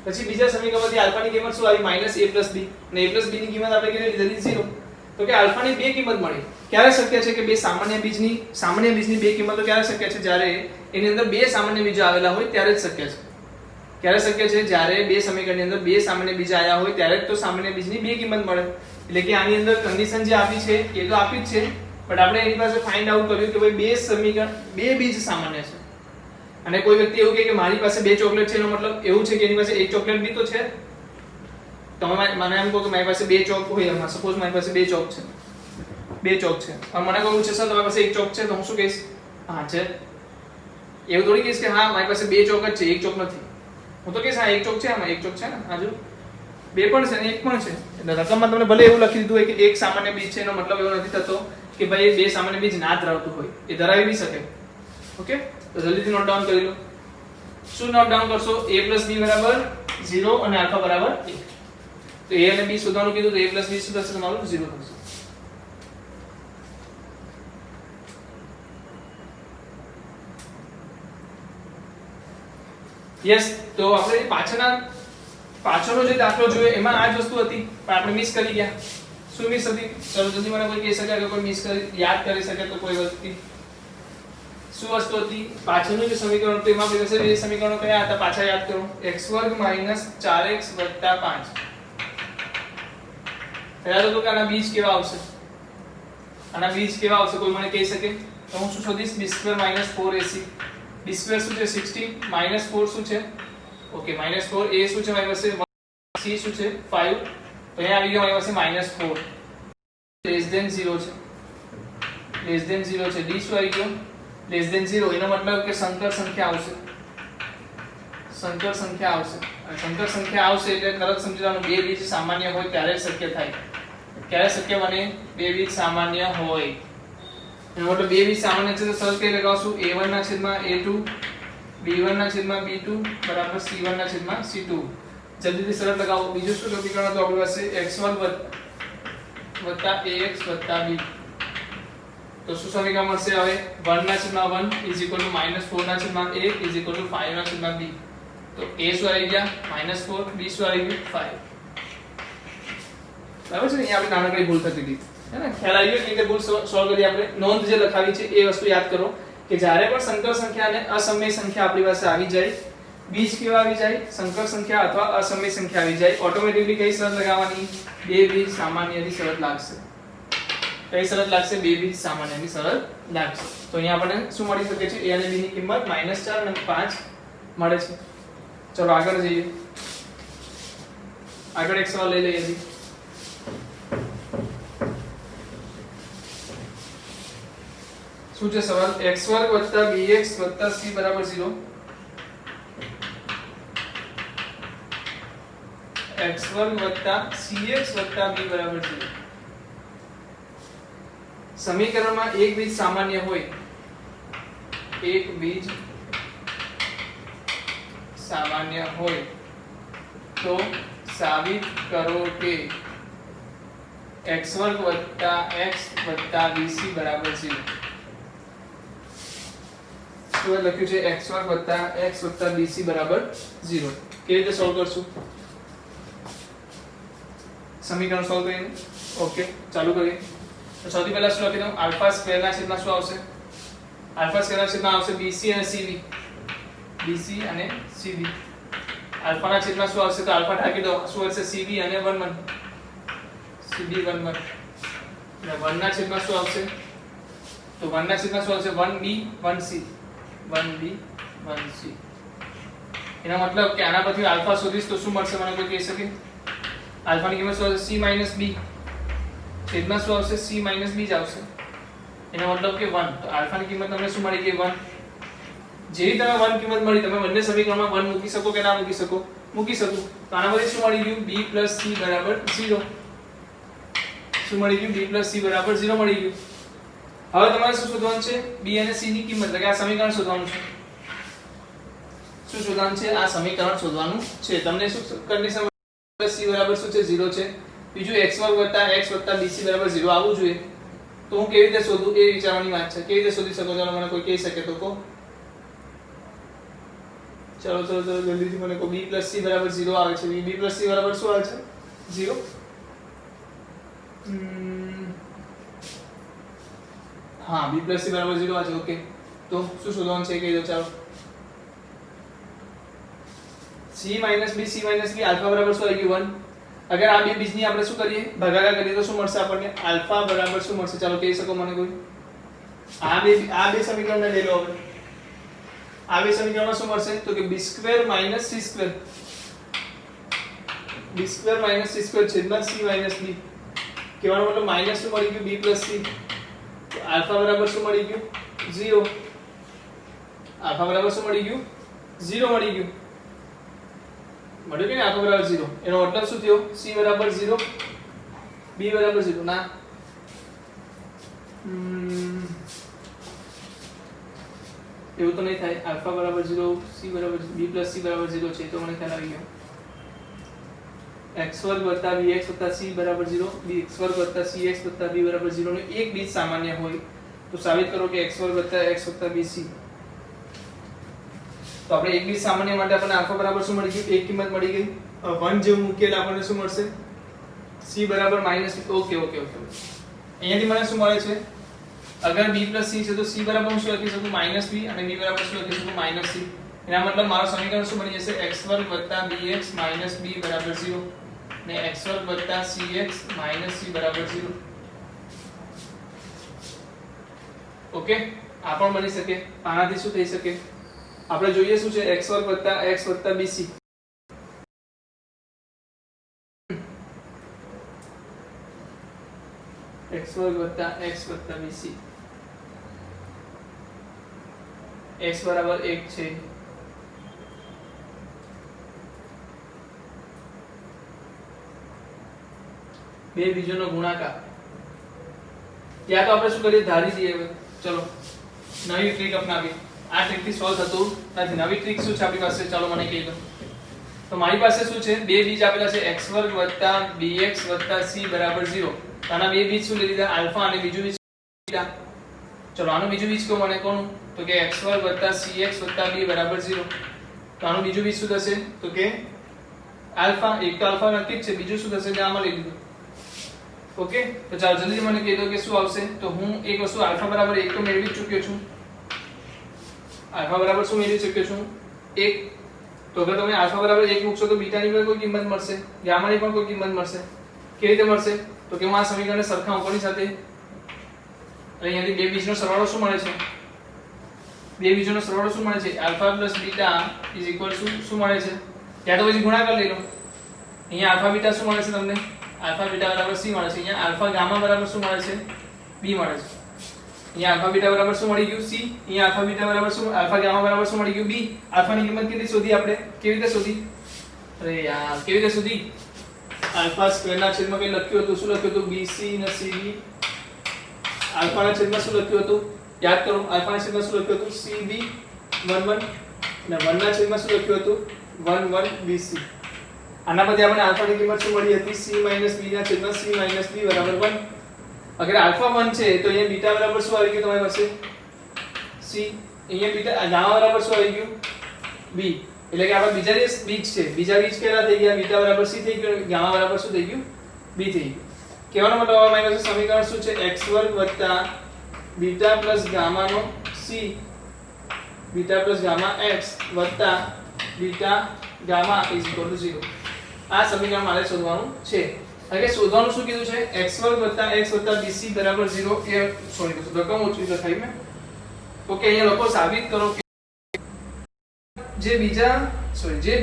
પછી બીજા સમીકરણમાંથી આલ્ફાની કિંમત શું આવી? -a b, અને a b ની કિંમત આપણે કેટલી લીધેલી? 0. તો કે આલ્ફાની બે કિંમત મળી. ક્યારે શક્ય છે કે બે સામાન્ય બીજની બે કિંમતો ક્યારે શક્ય છે? જ્યારે એની અંદર બે સામાન્ય બીજો આવેલા હોય ત્યારે જ શક્ય છે. ક્યારે શક્ય છે? જ્યારે બે સમીકરણની અંદર બે સામાન્ય બીજ આવ્યા હોય ત્યારે જ તો સામાન્ય બીજની બે કિંમત મળે. એટલે કે આની અંદર કન્ડિશન જે આપી છે એ તો આપી જ છે, બટ આપણે એની પાસે ફાઇન્ડ આઉટ કર્યું કે ભાઈ બે સમીકરણ બે બીજ સામાન્ય છે. અને કોઈ વ્યક્તિ એવું કહે કે મારી પાસે બે ચોકલેટ છે, એનો મતલબ એવું છે કે એની પાસે એક ચોકલેટ બી તો છે. તમે મને એમ કહો કે મારી પાસે બે ચોક હોય, સપોઝ મારી પાસે બે ચોક છે, બે ચોક છે, અને મને કહું છે સર તમારી પાસે એક ચોક છે, તો હું શું કહીશ? હા છે. એવું થોડી કહીશ કે હા મારી પાસે બે ચોક જ છે, એક ચોક નથી. હું તો કહીશ હા એક ચોક છે, આમાં એક ચોક છે ને, આજુ બે પણ છે ને એક પણ છે. એટલે રકમમાં તમને ભલે એવું લખી દીધું હોય કે એક સામાન્ય બીજ છે, એનો મતલબ એવો નથી થતો કે ભાઈ બે સામાન્ય બીજ ના ધરાવતું હોય, એ ધરાવી બી શકે. ઓકે, તો જલ્દીથી નોટ ડાઉન કરી લો. શું નોટ ડાઉન કરશો? a b બરાબર 0 અને આલ્ફા બરાબર 1. તો a અને b શોધવાનું કીધું તો a b શું થશે? તમારું 0 થશે. યસ. તો આપણે પાછળનો જે દાખલો જોયો એમાં આ જ વસ્તુ હતી, પણ આપણે મિસ કરી ગયા. શું મિસ હતી? ચલો જલ્દી મને કોઈ કહી શકે કે કોઈ મિસ કરી યાદ કરી શકે તો કોઈ વસ્તુ શું વસ્તુ હતી? પાછળનું જે સમીકરણ હતું એમાં આપણે બે સમીકરણો કયા હતા પાછા યાદ કરો. x² - 4x + 5. પહેલા તો કે આના બીજ કેવા આવશે? આના બીજ કેવા આવશે કોઈ મને કહી શકે? તો હું શું શોધીશ? b² - 4ac. b² શું છે? 16 -4 શું છે? ઓકે -4. a શું છે મારી પાસે? 1. c શું છે? 5. તો અહીંયા આવી ગયો મારી પાસે -4 લેસ ધેન 0 છે. લેસ ધેન 0 છે. d શું આવી ગયો? Less than 0. એનો મતલબ કે સંકર સંખ્યા આવશે. સંકર સંખ્યા આવશે. અને સંકર સંખ્યા આવશે એટલે તરત સમજી જવાનું બે બીજ સામાન્ય હોય ત્યારે જ શક્ય થાય. ક્યારે શક્ય બને? બે બીજ સામાન્ય હોય. એનો મતલબ બે બીજ સામાન્ય છે તો સરળ કઈ લગાવશું? a1 ના છેદમાં a2, b1 ના છેદમાં b2 બરાબર c1 ના છેદમાં c2. જલ્દીથી સરળ લગાવો. બીજું શું સમીકરણ હતું આપણી પાસે? x1 + ax + b. તો શું સમીકરણ મળશે હવે? 1 ના છેદમાં 1 = -4 ના છેદમાં a = 5 ના છેદમાં b. તો a શું આવી ગયા? -4, b શું આવી ગયું? 5. બરાબર છે ને? અહીંયા આપણે નાનકડી ભૂલ થતી હતી, હે ને? ખ્યાલ આવી ગયો કે રીતે ભૂલ સોલ્વ કરી આપણે? નોંધ જે લખાવી છે એ વસ્તુ યાદ કરો કે જ્યારે પણ સંકર સંખ્યા અને અસમય સંખ્યા આપણી પાસે આવી જાય, બીજ કેવા આવી જાય? સંકર સંખ્યા અથવા અસમય સંખ્યા આવી જાય, ઓટોમેટિકલી કઈ શરત લગાવવાની? બે બીજ સામાન્યની શરત લાગશે. કઈ શરત લાગશે? બે બીજ સામાન્યની શરત લાગશે. તો અહીંયા આપણને શું મળી શકે છે? a અને b ની કિંમત -4 અને 5 મળે છે. ચલો આગળ જઈએ. આગળ એક સવાલ લઈ લઈએ. શું છે સવાલ? x² + bx + c = 0. x² + cx + b = 0. સમીકરણમાં એક બીજ સામાન્ય હોય, એક બીજ સામાન્ય હોય તો સાબિત કરો કે x² + x + bc = 0. શું લખ્યું છે? x² + x + bc = 0. કેવી રીતે સોલ્વ કરશું? સમીકરણ સોલ્વ કરીને. ઓકે, ચાલુ કરીએ. તો સૌથી પહેલા શું લખી દઉં? α² ના છેદમાં શું આવશે? α² ના છેદમાં આવશે bc અને cb. bc અને cb. આલ્ફા ના છેદમાં શું આવશે? તો આલ્ફા ઢાંકી દો. શું આવશે? cb અને 1 1. cb 1 1. અને 1 ના છેદમાં શું આવશે? તો 1 ના છેદમાં શું આવશે? 1b 1c. 1b 1c. એનો મતલબ કે આના પરથી આલ્ફા શોધીશ તો શું મળશે? મને કોઈ કહી શકે? આલ્ફા ની કિંમત શું આવશે? c - b. છેદમાં શું આવશે? c - b જ આવશે. એનો મતલબ કે 1. તો આલ્ફા ની કિંમત તમને શું મળી ગઈ? 1. જેવી તમે 1 કિંમત મળી, તમે બંને સમીકરણમાં 1 મૂકી શકો કે ના મૂકી શકો? મૂકી શકો. તો આના પરથી શું મળી ગયું? b + c = 0. શું મળી ગયું? b + c = 0 મળી ગયું. હવે તમારે શું શોધવાનું છે? b અને c ની કિંમત. એટલે કે આ સમીકરણ શોધવાનું છે. શું શોધવાનું છે? આ સમીકરણ શોધવાનું છે. તમને શું કન્ડિશન c બરાબર શું છે? 0 છે. બીજું x2 + x + bc બરાબર 0 આવવું જોઈએ. તો હું કેવી રીતે શોધું એ વિચારવાની વાત છે. કેવી રીતે શોધી શકો? ચાલો મને કોઈ કહી શકે તો કહો. ચલો જલ્દીથી મને કહો. b + c બરાબર 0 આવે છે. b + c બરાબર શું આવે છે? 0. હા, b + c બરાબર 0 આવે છે. ઓકે, તો શું શોધવાનું છે કહી દો. ચાલો, c - b c - b alpha બરાબર શું આવી ગયું? 1. અગર આ બે બીજની આપણે શું કરીએ? ભાગાકાર કરીએ તો શું મળશે આપણને? આલ્ફા બરાબર શું મળશે? ચાલો કહી શકો મને કોઈ. આ બે સમીકરણને લઈ લો હવે. આ બે સમીકરણમાં શું મળશે? તો કે b² - c². b² - c² છેદમાં c - b. કહેવાનો મતલબ માઈનસ શું મળી ગયું? b + c. તો આલ્ફા બરાબર શું મળી ગયું? 0. આલ્ફા બરાબર શું મળી ગયું? 0 મળી ગયું. મળ્યું કે ને? આલ્ફા બરાબર 0. એનો મતલબ શું થયો? c બરાબર 0, b બરાબર 0. ના, એવું તો નહીં થાય. આલ્ફા બરાબર 0, c બરાબર b + c બરાબર 0 છે તો મને ખ્યાલ આવી ગયો. x2 + bx + c બરાબર 0, bx2 + cx + b બરાબર 0 નો એક બીજ સામાન્ય હોય તો સાબિત કરો કે x2 + x + bc. તો આપણે એક બીજ સામાન્ય માટે આપણને આલ્ફા બરાબર શું મળી ગયું? એક કિંમત મળી ગઈ. 1 જેવું મૂકેલ આપણને શું મળશે? c બરાબર -. ઓકે. અહીંયાથી મને શું મળે છે? અગર b + c છે તો c બરાબર શું લખી શકું? -b. અને b બરાબર શું લખી શકું? -c. એના મતલબ મારો સમીકરણ શું બની જશે? x2 + bx - b બરાબર 0 ને x2 + cx - c બરાબર 0. ઓકે, આ પણ બની શકે. આનાથી શું થઈ શકે? આપણે જોઈએ શું છે? x2 + x + bc. x2 + x + bc. x બરાબર 1 છે. બે બીજોનો ગુણાકાર. ત્યાં તો આપણે શું કરીએ? ધારી દઈએ. હવે ચલો નવી ટ્રીક અપનાવીએ. આ ટ્રીક થી સોલ્વ થતું નથી. નવી ટ્રીક શું છે આપણી પાસે? ચાલો મને કહી દો. તો મારી પાસે શું છે? બે બીજ આપેલા છે x2 + bx + c બરાબર 0. તો આના બે બીજ શું લઈ લીધા? આલ્ફા અને બીજું બીજ બીટા. ચલો આનું બીજું બીજ કહો મને. કોનું? તો કે x2 + cx + b બરાબર 0. તો આનું બીજું બીજ શું થશે? તો કે આલ્ફા. એક તો આલ્ફા નક્કી જ છે, બીજું શું થશે? આમાં લઈ લીધું. ઓકે, તો ચાલો જલ્દી મને કહી દો કે શું આવશે. તો હું એક વસ્તુ આલ્ફા બરાબર 1 તો મેળવી ચૂક્યો છું. આલ્ફા બરાબર શું મેળવી ચૂક્યો છું? 1. તો અગર તમે આલ્ફા બરાબર 1 મૂકશો તો બીટાની પણ કોઈ કિંમત મળશે, ગામાની પણ કોઈ કિંમત મળશે. કેવી રીતે મળશે? તો કે હું આ સમીકરણને સરખાવું કોની સાથે? એટલે અહીંયાથી બે બીજનો સરવાળો શું મળે છે? બે બીજોનો સરવાળો શું મળે છે? આલ્ફા + બીટા શું મળે છે? ત્યાં તો પછી ગુણાકાર લઈ લો. અહીંયા આલ્ફા બીટા શું મળે છે તમને? આલ્ફા બીટા બરાબર c મળે છે. અહીંયા આલ્ફા ગામા બરાબર શું મળે છે? b મળે છે. અહીંયા આલ્ફા બીટા બરાબર શું મળી ગયું? c. અહીંયા આલ્ફા બીટા બરાબર શું? આલ્ફા ગામા બરાબર શું મળી ગયું? b. આલ્ફાની કિંમત કેટલી શોધી આપણે? કેવી રીતે શોધી? અરે યાર, કેવી રીતે શોધી? આલ્ફા સ્ક્વેરના છેદમાં કઈ લખ્યું હતું? શું લખ્યું હતું? bc ને cb. આલ્ફાના છેદમાં શું લખ્યું હતું? યાદ કરો. આલ્ફાના છેદમાં શું લખ્યું હતું? cb 1 1 અને 1 ના છેદમાં શું લખ્યું હતું? 1 1 bc. આના પછી આપણે આલ્ફાની કિંમત શું મળી હતી? c - b ના છેદમાં c - b બરાબર 1. અગર આલ્ફા 1 છે તો અહીંયા બીટા બરાબર શું આવી ગયું તમારી પાસે? c. અહીંયા બીટા ગામા બરાબર શું આવી ગયું? b. એટલે કે આપણા બીજા જે બીજ છે, બીજા બીજ કેટલા થઈ ગયા? બીટા બરાબર c થઈ ગયું, ગામા બરાબર શું થઈ ગયું? b થઈ ગયું. કહેવાનો મતલબ અમારી પાસે સમીકરણ શું છે? x2 + beta + ગામાનો c beta + gamma x beta gamma = 0. આ સમીકરણ મારે શોધવાનું છે. એટલે કે શોધવાનું શું કીધું છે? x2 + x + bc બરાબર 0. એ સોરી રકમ ઓછી લખાઈ મેં. ઓકે, અહીંયા લખો સાબિત કરો કે જે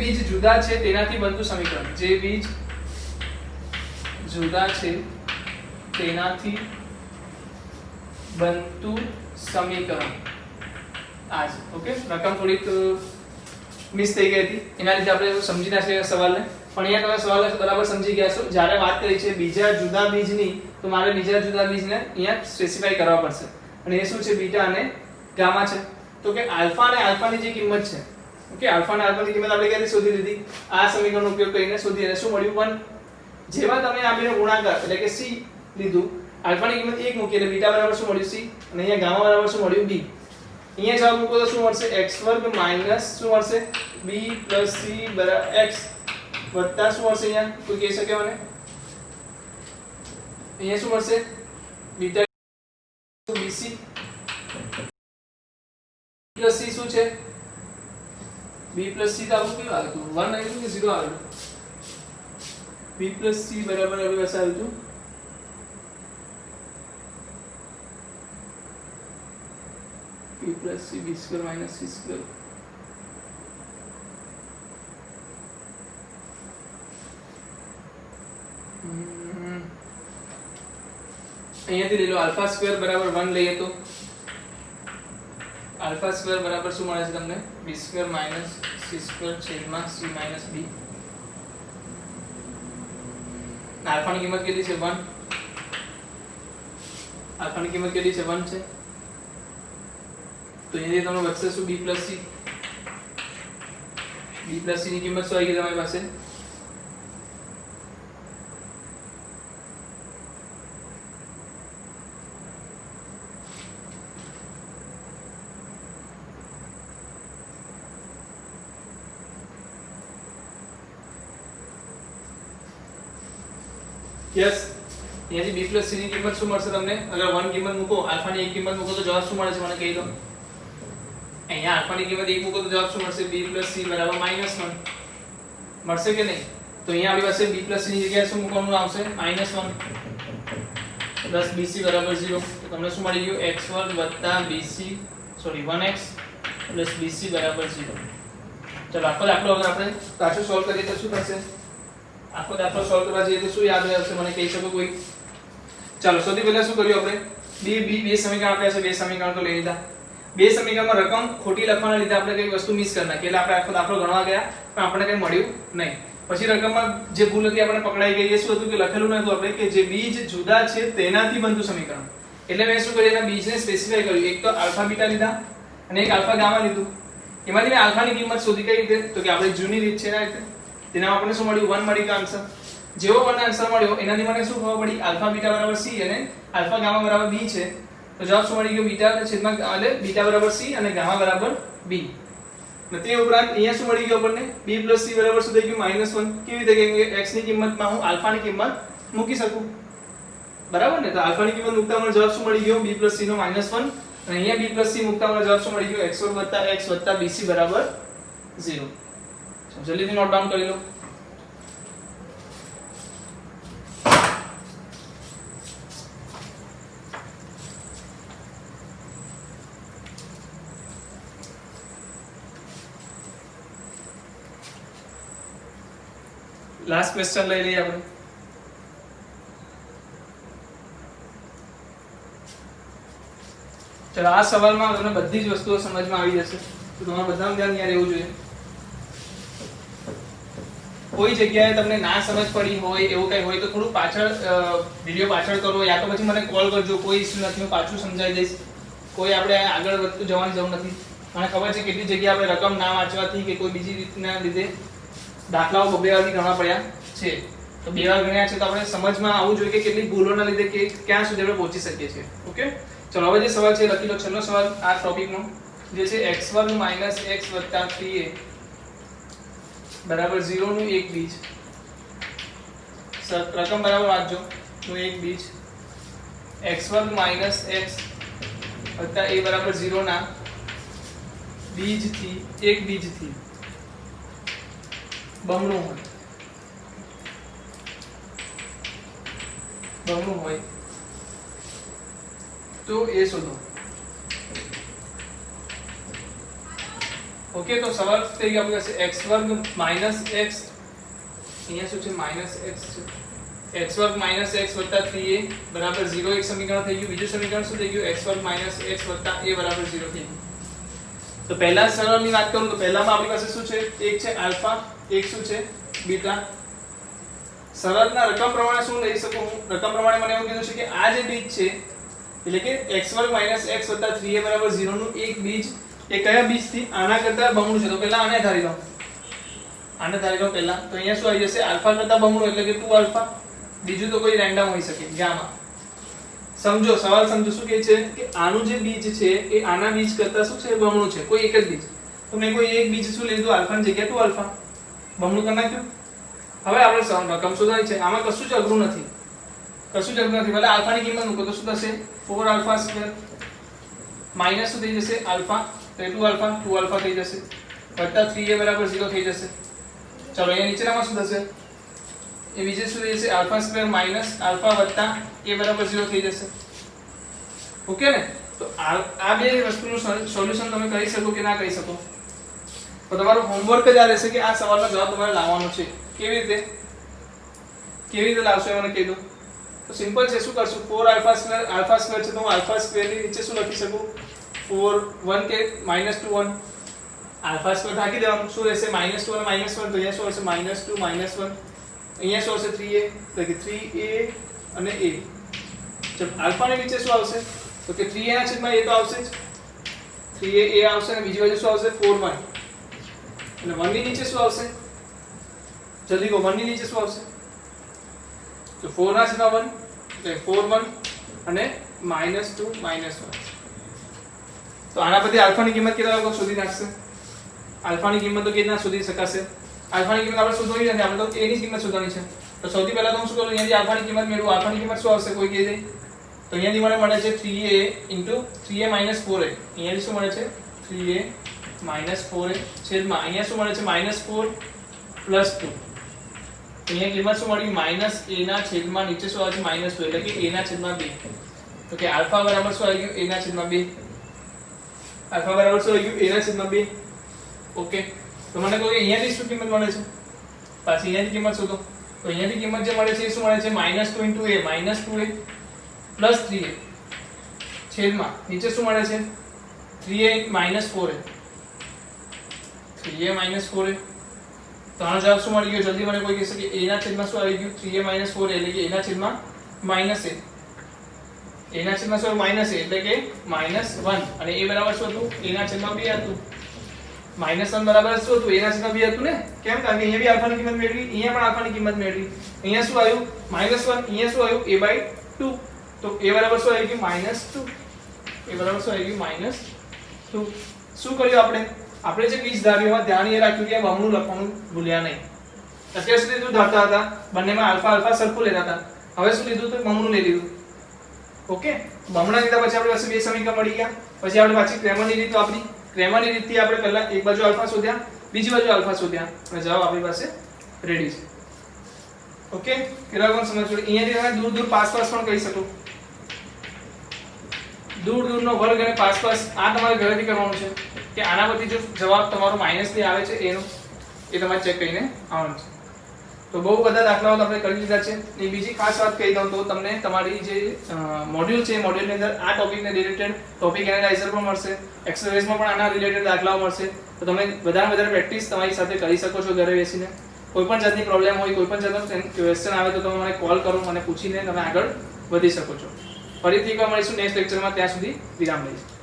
બીજ જુદા છે તેનાથી બનતું સમીકરણ. જે બીજ જુદા છે તેનાથી બનતું સમીકરણ આ છે. ઓકે, રકમ થોડીક મિસ થઈ ગઈ હતી, એના લીધે આપણે સમજી ના શક્યા સવાલને. પણ અહીંયા તમે સવાલ બરાબર સમજી ગયા છો. જ્યારે વાત કરી છે બીજા જુદા બીજની, તો મારે બીજા જુદા બીજને અહીંયા સ્પેસિફાઈ કરવા પડશે. અને એ શું છે? બીટા અને ગામા છે. તો કે આલ્ફા અને આલ્ફાની જે કિંમત છે, ઓકે આલ્ફા અને આલ્ફાની કિંમત આપણે ક્યાંથી શોધી લીધી આ સમીકરણનો ઉપયોગ કરીને શોધી અને શું મળ્યું 1 જેમાં તમે આ બેનો ગુણાકાર એટલે કે c લીધું આલ્ફાની કિંમત 1 મૂકી એટલે બીટા બરાબર શું મળ્યું c અને અહીંયા ગામા બરાબર શું મળ્યું b અહીંયા જવાબ મૂકો તો શું મળશે x² માઈનસ શું મળશે b + c x વત્તા શું મળશે અહીંયા કોઈ કહી શકે મને અહીંયા શું મળશે બીટા bc + c શું છે b + c તો આપણું કેવું આવ્યું 1 આવ્યું કે 0 આવ્યું b + c બરાબર આપણી પાસે આવ્યું b + c b² - c². અહીંયાથી લઈ લો α² બરાબર 1 લઈએ તો α² બરાબર શું મળે છે તમને b² - c² છેદમાં c - b આલ્ફાની કિંમત કેટલી છે 1 આલ્ફાની કિંમત કેટલી છે 1 છે તો અહીંયાથી તમને વધશે શું b + c ની કિંમત શું આવી ગઈ તમારી પાસે યસ અહીંયાથી b + c ની કિંમત શું મળશે તમને અગર 1 કિંમત મૂકો આલ્ફાની 1 કિંમત મૂકો તો જવાબ શું મળે છે મને કહી દો અહીંયા આલ્ફાની કિંમત 1 મૂકો તો જવાબ શું મળશે b + c બરાબર -1 મળશે કે નહીં તો અહીંયા આપણી પાસે b + c ની જગ્યાએ શું મૂકવાનું આવશે -1 પ્લસ bc બરાબર 0 તો તમને શું મળી ગયું x² bc sorry 1x plus bc બરાબર 0 ચલો આખો દાખલો અગર આપણે પાછો સોલ્વ કરીએ તો શું થશે આખો દાખલો સોલ્વ કરવા જઈએ તો શું યાદ રહેશે મને કહી શકો કોઈ ચાલો સૌથી પહેલા શું કર્યું આપણે બે સમીકરણ આપ્યા છે બે સમીકરણ તો લઈ લીધા બે સમીકરણમાં રકમ ખોટી લખવાના લીધે આપણે કઈ વસ્તુ મિસ કરી નાખી એટલે આપણે આખો દાખલો ગણવા ગયા પણ આપણને કઈ મળ્યું નહીં પછી રકમમાં જે ભૂલ હતી આપણે પકડાઈ ગઈ એ શું હતું કે લખેલું નહોતું આપણે કે જે બીજ જુદા છે તેનાથી બનતું સમીકરણ એટલે મેં શું કર્યું એના બીજને સ્પેસિફાઈ કર્યું એક તો આલ્ફા બીટા લીધા અને એક આલ્ફા ગામા લીધું એમાંથી મેં આલ્ફાની કિંમત શોધી કઈ રીતે તો કે આપણે જૂની રીત છે એના રીતે તેનામાં આપણને શું મળ્યું 1 મળી ગયો આન્સર જેવો 1 આન્સર મળ્યો એનાથી મને શું ખબર પડી આલ્ફા બીટા બરાબર c અને આલ્ફા ગામા બરાબર b છે તો જવાબ શું મળી ગયો બીટા છેદમાં એટલે બીટા બરાબર c અને ગામા બરાબર b અને તે ઉપરાંત અહીંયા શું મળી ગયું આપણને b + c બરાબર શું થઈ ગયું -1 કેવી રીતે કેમ કે x ની કિંમતમાં હું આલ્ફાની કિંમત મૂકી શકું બરાબર ને તો આલ્ફાની કિંમત મૂકતા મને જવાબ શું મળી ગયો b + c નો -1 અને અહીંયા b + c મૂકતા મને જવાબ શું મળી ગયો x² + x + bc બરાબર 0 જલ્દીથી નોટ ડાઉન કરી લો લાસ્ટ ક્વેશ્ચન લઈ લઈએ આપણે ચલો આ સવાલમાં તમને બધી જ વસ્તુઓ સમજમાં આવી જશે તો તમારે બધાનું ધ્યાન અહીંયા રહેવું જોઈએ કોઈ જગ્યાએ તમને ના સમજ પડી હોય એવું કઈ હોય તો થોડું પાછળ વિડિયો પાછળ કરો યા તો પછી મને કોલ કરજો કોઈ ઇશ્યુ નથી હું પાછું સમજાવી દઈશ કોઈ આપણે આગળ વધતું જવાની જરૂર નથી મને ખબર છે કેટલી જગ્યાએ આપણે રકમ ના વાંચવાથી કે કોઈ બીજી રીતના લીધે દાખલાઓ બે વારથી ગણવા પડ્યા છે તો બે વાર ગણ્યા છે તો આપણે સમજમાં આવવું જોઈએ કે કેટલી ભૂલોના લીધે કે ક્યાં સુધી આપણે પહોંચી શકીએ છીએ ઓકે ચલો હવે જે સવાલ છે લખી લો છેલ્લો સવાલ આ ટોપિકનો જે છે x² - x + 3a બરાબર 0 નું એક બીજ રકમ બરાબર વાંચજો નું એક બીજ x² - x + a બરાબર 0 ના બીજથી એક બીજથી બમણું હોય તો એ શોધો ઓકે તો સવાલ થઈ ગયો આપણી પાસે x² - x અહીંયા શું છે -x છે x² - x + 3a બરાબર 0 એક સમીકરણ થઈ ગયું બીજું સમીકરણ શું થઈ ગયું x² - x + a બરાબર 0 થઈ ગયું તો પહેલા સરળની વાત કરું તો પહેલામાં આપણી પાસે શું છે એક છે આલ્ફા એક શું છે બીટા સરળના રકમ પ્રમાણે શું લઈ શકું હું રકમ પ્રમાણે મને એવું કીધું છે કે આ જે બીજ છે એટલે કે x² - x + 3a બરાબર 0 નું એક બીજ એ કયા બીજથી આના કરતા બમણું છે, તો પહેલા આને ધારી લો, આને ધારી લો પહેલા, તો અહીંયા શું આવી જશે આલ્ફા કરતા બમણું એટલે કે 2 આલ્ફા, બીજું તો કોઈ રેન્ડમ હોઈ શકે ગામા. સમજો સવાલ સમજો, શું કહે છે કે આનું જે બીજ છે એ આના બીજ કરતા શું છે બમણું છે, કોઈ એક જ બીજ, તો મેં કોઈ એક બીજ શું લીધું આલ્ફાની જગ્યાએ 2 આલ્ફા બમણું કરી નાખ્યું. હવે આપણે રકમ શોધવાની છે, આમાં કશું જ અઘરું નથી, કશું જ અઘરું નથી. ભલે આલ્ફાની કિંમત મૂકો તો શું થશે 4 આલ્ફા સ્ક્વેર માઈનસ શું થઈ જશે આલ્ફા, તો 2 આલ્ફા થઈ જશે, વત્તા 3a બરાબર 0 થઈ જશે. ચલો અહીંયા નીચેનામાં શું થશે, એ બીજે શું થઈ જશે આલ્ફા સ્ક્વેર માઈનસ આલ્ફા વત્તા a બરાબર 0 થઈ જશે. ઓકે ને, તો આ બે વસ્તુનું સોલ્યુશન તમે કરી શકો કે ના કરી શકો, તો તમારું હોમવર્ક જ આ રહેશે કે આ સવાલનો જવાબ તમારે લાવવાનો છે. કેવી રીતે લાવશો એ મને કહી દો. તો સિમ્પલ છે, શું કરશું 4 આલ્ફા સ્ક્વેર છે તો હું આલ્ફા સ્ક્વેર ની નીચે શું લખી શકું 4 1 કે -2 1 આલ્ફા સ્ક્વેર ઢાંકી દેવાનું, શું રહેશે -2 અને -1, તો અહીંયા શું હશે -2 -1, અહીંયા શું હશે 3a, એટલે કે 3a અને a. ચલો આલ્ફા ની નીચે શું આવશે, તો કે 3a ના છેદમાં a તો આવશે જ, 3a a આવશે અને બીજી બાજુ શું આવશે 4 1, અને 1 ની નીચે શું આવશે, જલ્દી કહો 1 ની નીચે શું આવશે, તો 4 ના છેદમાં 1 એટલે 4 1 અને -2 -1. તો આના પરથી આલ્ફાની કિંમત કેટલા લોકો શોધી નાખશે, આલ્ફાની કિંમત તો કેટલા શોધી શકાશે, આલ્ફાની કિંમત આપણે શોધવાની નથી, આપણે તો a ની કિંમત શોધવાની છે. તો સૌથી પહેલા તો હું શું કરું, અહીંયાથી આલ્ફાની કિંમત મેળવું, આલ્ફાની કિંમત શું આવશે કોઈ કહે દે, તો અહીંયાથી મને મળે છે 3a 4a, અહીંયાથી શું મળે છે 3a 4a છેદમાં અહીંયા શું મળે છે -4 + 2, અહીંયા કિંમત શું મળી -a ના છેદમાં નીચે શું આવે છે -2 એટલે કે a ના છેદમાં 2, તો કે આલ્ફા બરાબર શું આવી ગયું a ના છેદમાં 2, આલ્ફા બરાબર શું આવી ગયું a ના છેદમાં 2. ઓકે, તો મને કહો કે અહીંયાથી શું કિંમત મળે છે, પાછી અહીંયાથી કિંમત શોધો, તો અહીંયાથી કિંમત જે મળે છે એ શું મળે છે -2 + a + 3a છેદમાં નીચે શું મળે છે 3a - 4a, 3a - 4a. તો આનો જવાબ શું મળી ગયો, જલ્દી મને કોઈ કહેશે કે a ના છેદમાં શું આવી ગયું 3a - 4a એટલે કે a ના છેદમાં -a, a ના છેદમાં શું -a એટલે કે -1, અને a બરાબર શું હતું a ના છેદમાં 2 હતું, -1 બરાબર શું હતું a ના છેદમાં 2 હતું ને, કેમ, કારણ કે અહીંયા બી આલ્ફાની કિંમત મેળવી, અહીંયા પણ આલ્ફાની કિંમત મેળવી, અહીંયા શું આવ્યું -1, અહીંયા શું આવ્યું a/2, તો a બરાબર શું આવી ગયું -2, a બરાબર શું આવી ગયું -2. શું કર્યું આપણે જે બીજ ધાર્યું ધ્યાન એ રાખ્યું કે બમણું લખવાનું ભૂલ્યા નહીં. અત્યાર સુધી તો ધારતા હતા બંનેમાં આલ્ફા સરખું લેતા હતા, હવે શું લીધું તો બમણું લઈ લીધું. ઓકે, બમણા લીધા પછી આપણી પાસે બે સમીકરણ મળી ગયા, પછી આપણે પાછી ક્રેમરની રીત વાપરી, ક્રેમરની રીતથી આપણે પહેલા એક બાજુ આલ્ફા શોધ્યા, બીજી બાજુ આલ્ફા શોધ્યા, અને જવાબ આપણી પાસે રેડી છે. ઓકે, કેટલા કોણ સમજ પડી. અહીંયાથી તમે દૂર પાસ પણ કહી શકો, દૂરનો વર્ગ અને પાસ આ તમારે ઘરેથી કરવાનું છે કે આના પરથી જો જવાબ તમારો -2 આવે છે એનો એ તમારે ચેક કરીને આવવાનું છે. તો બહુ બધા દાખલાઓ આપણે કરી લીધા છે. એ બીજી ખાસ વાત કહી દઉં તો તમને તમારી જે મોડ્યુલ છે એ મોડ્યુલની અંદર આ ટોપિકને રિલેટેડ ટોપિક એનાલાઇઝર પણ મળશે, એક્સરસાઇઝમાં પણ આના રિલેટેડ દાખલાઓ મળશે. તો તમે વધારે પ્રેક્ટિસ તમારી સાથે કરી શકો છો ઘરે બેસીને. કોઈ પણ જાતની પ્રોબ્લેમ હોય, કોઈ પણ જાતનો ક્વેશ્ચન આવે તો તમે મને કોલ કરો, મને પૂછીને તમે આગળ વધી શકો છો. ફરીથી એકવાર મળીશું નેક્સ્ટ લેક્ચરમાં, ત્યાં સુધી વિરામ લઈશું.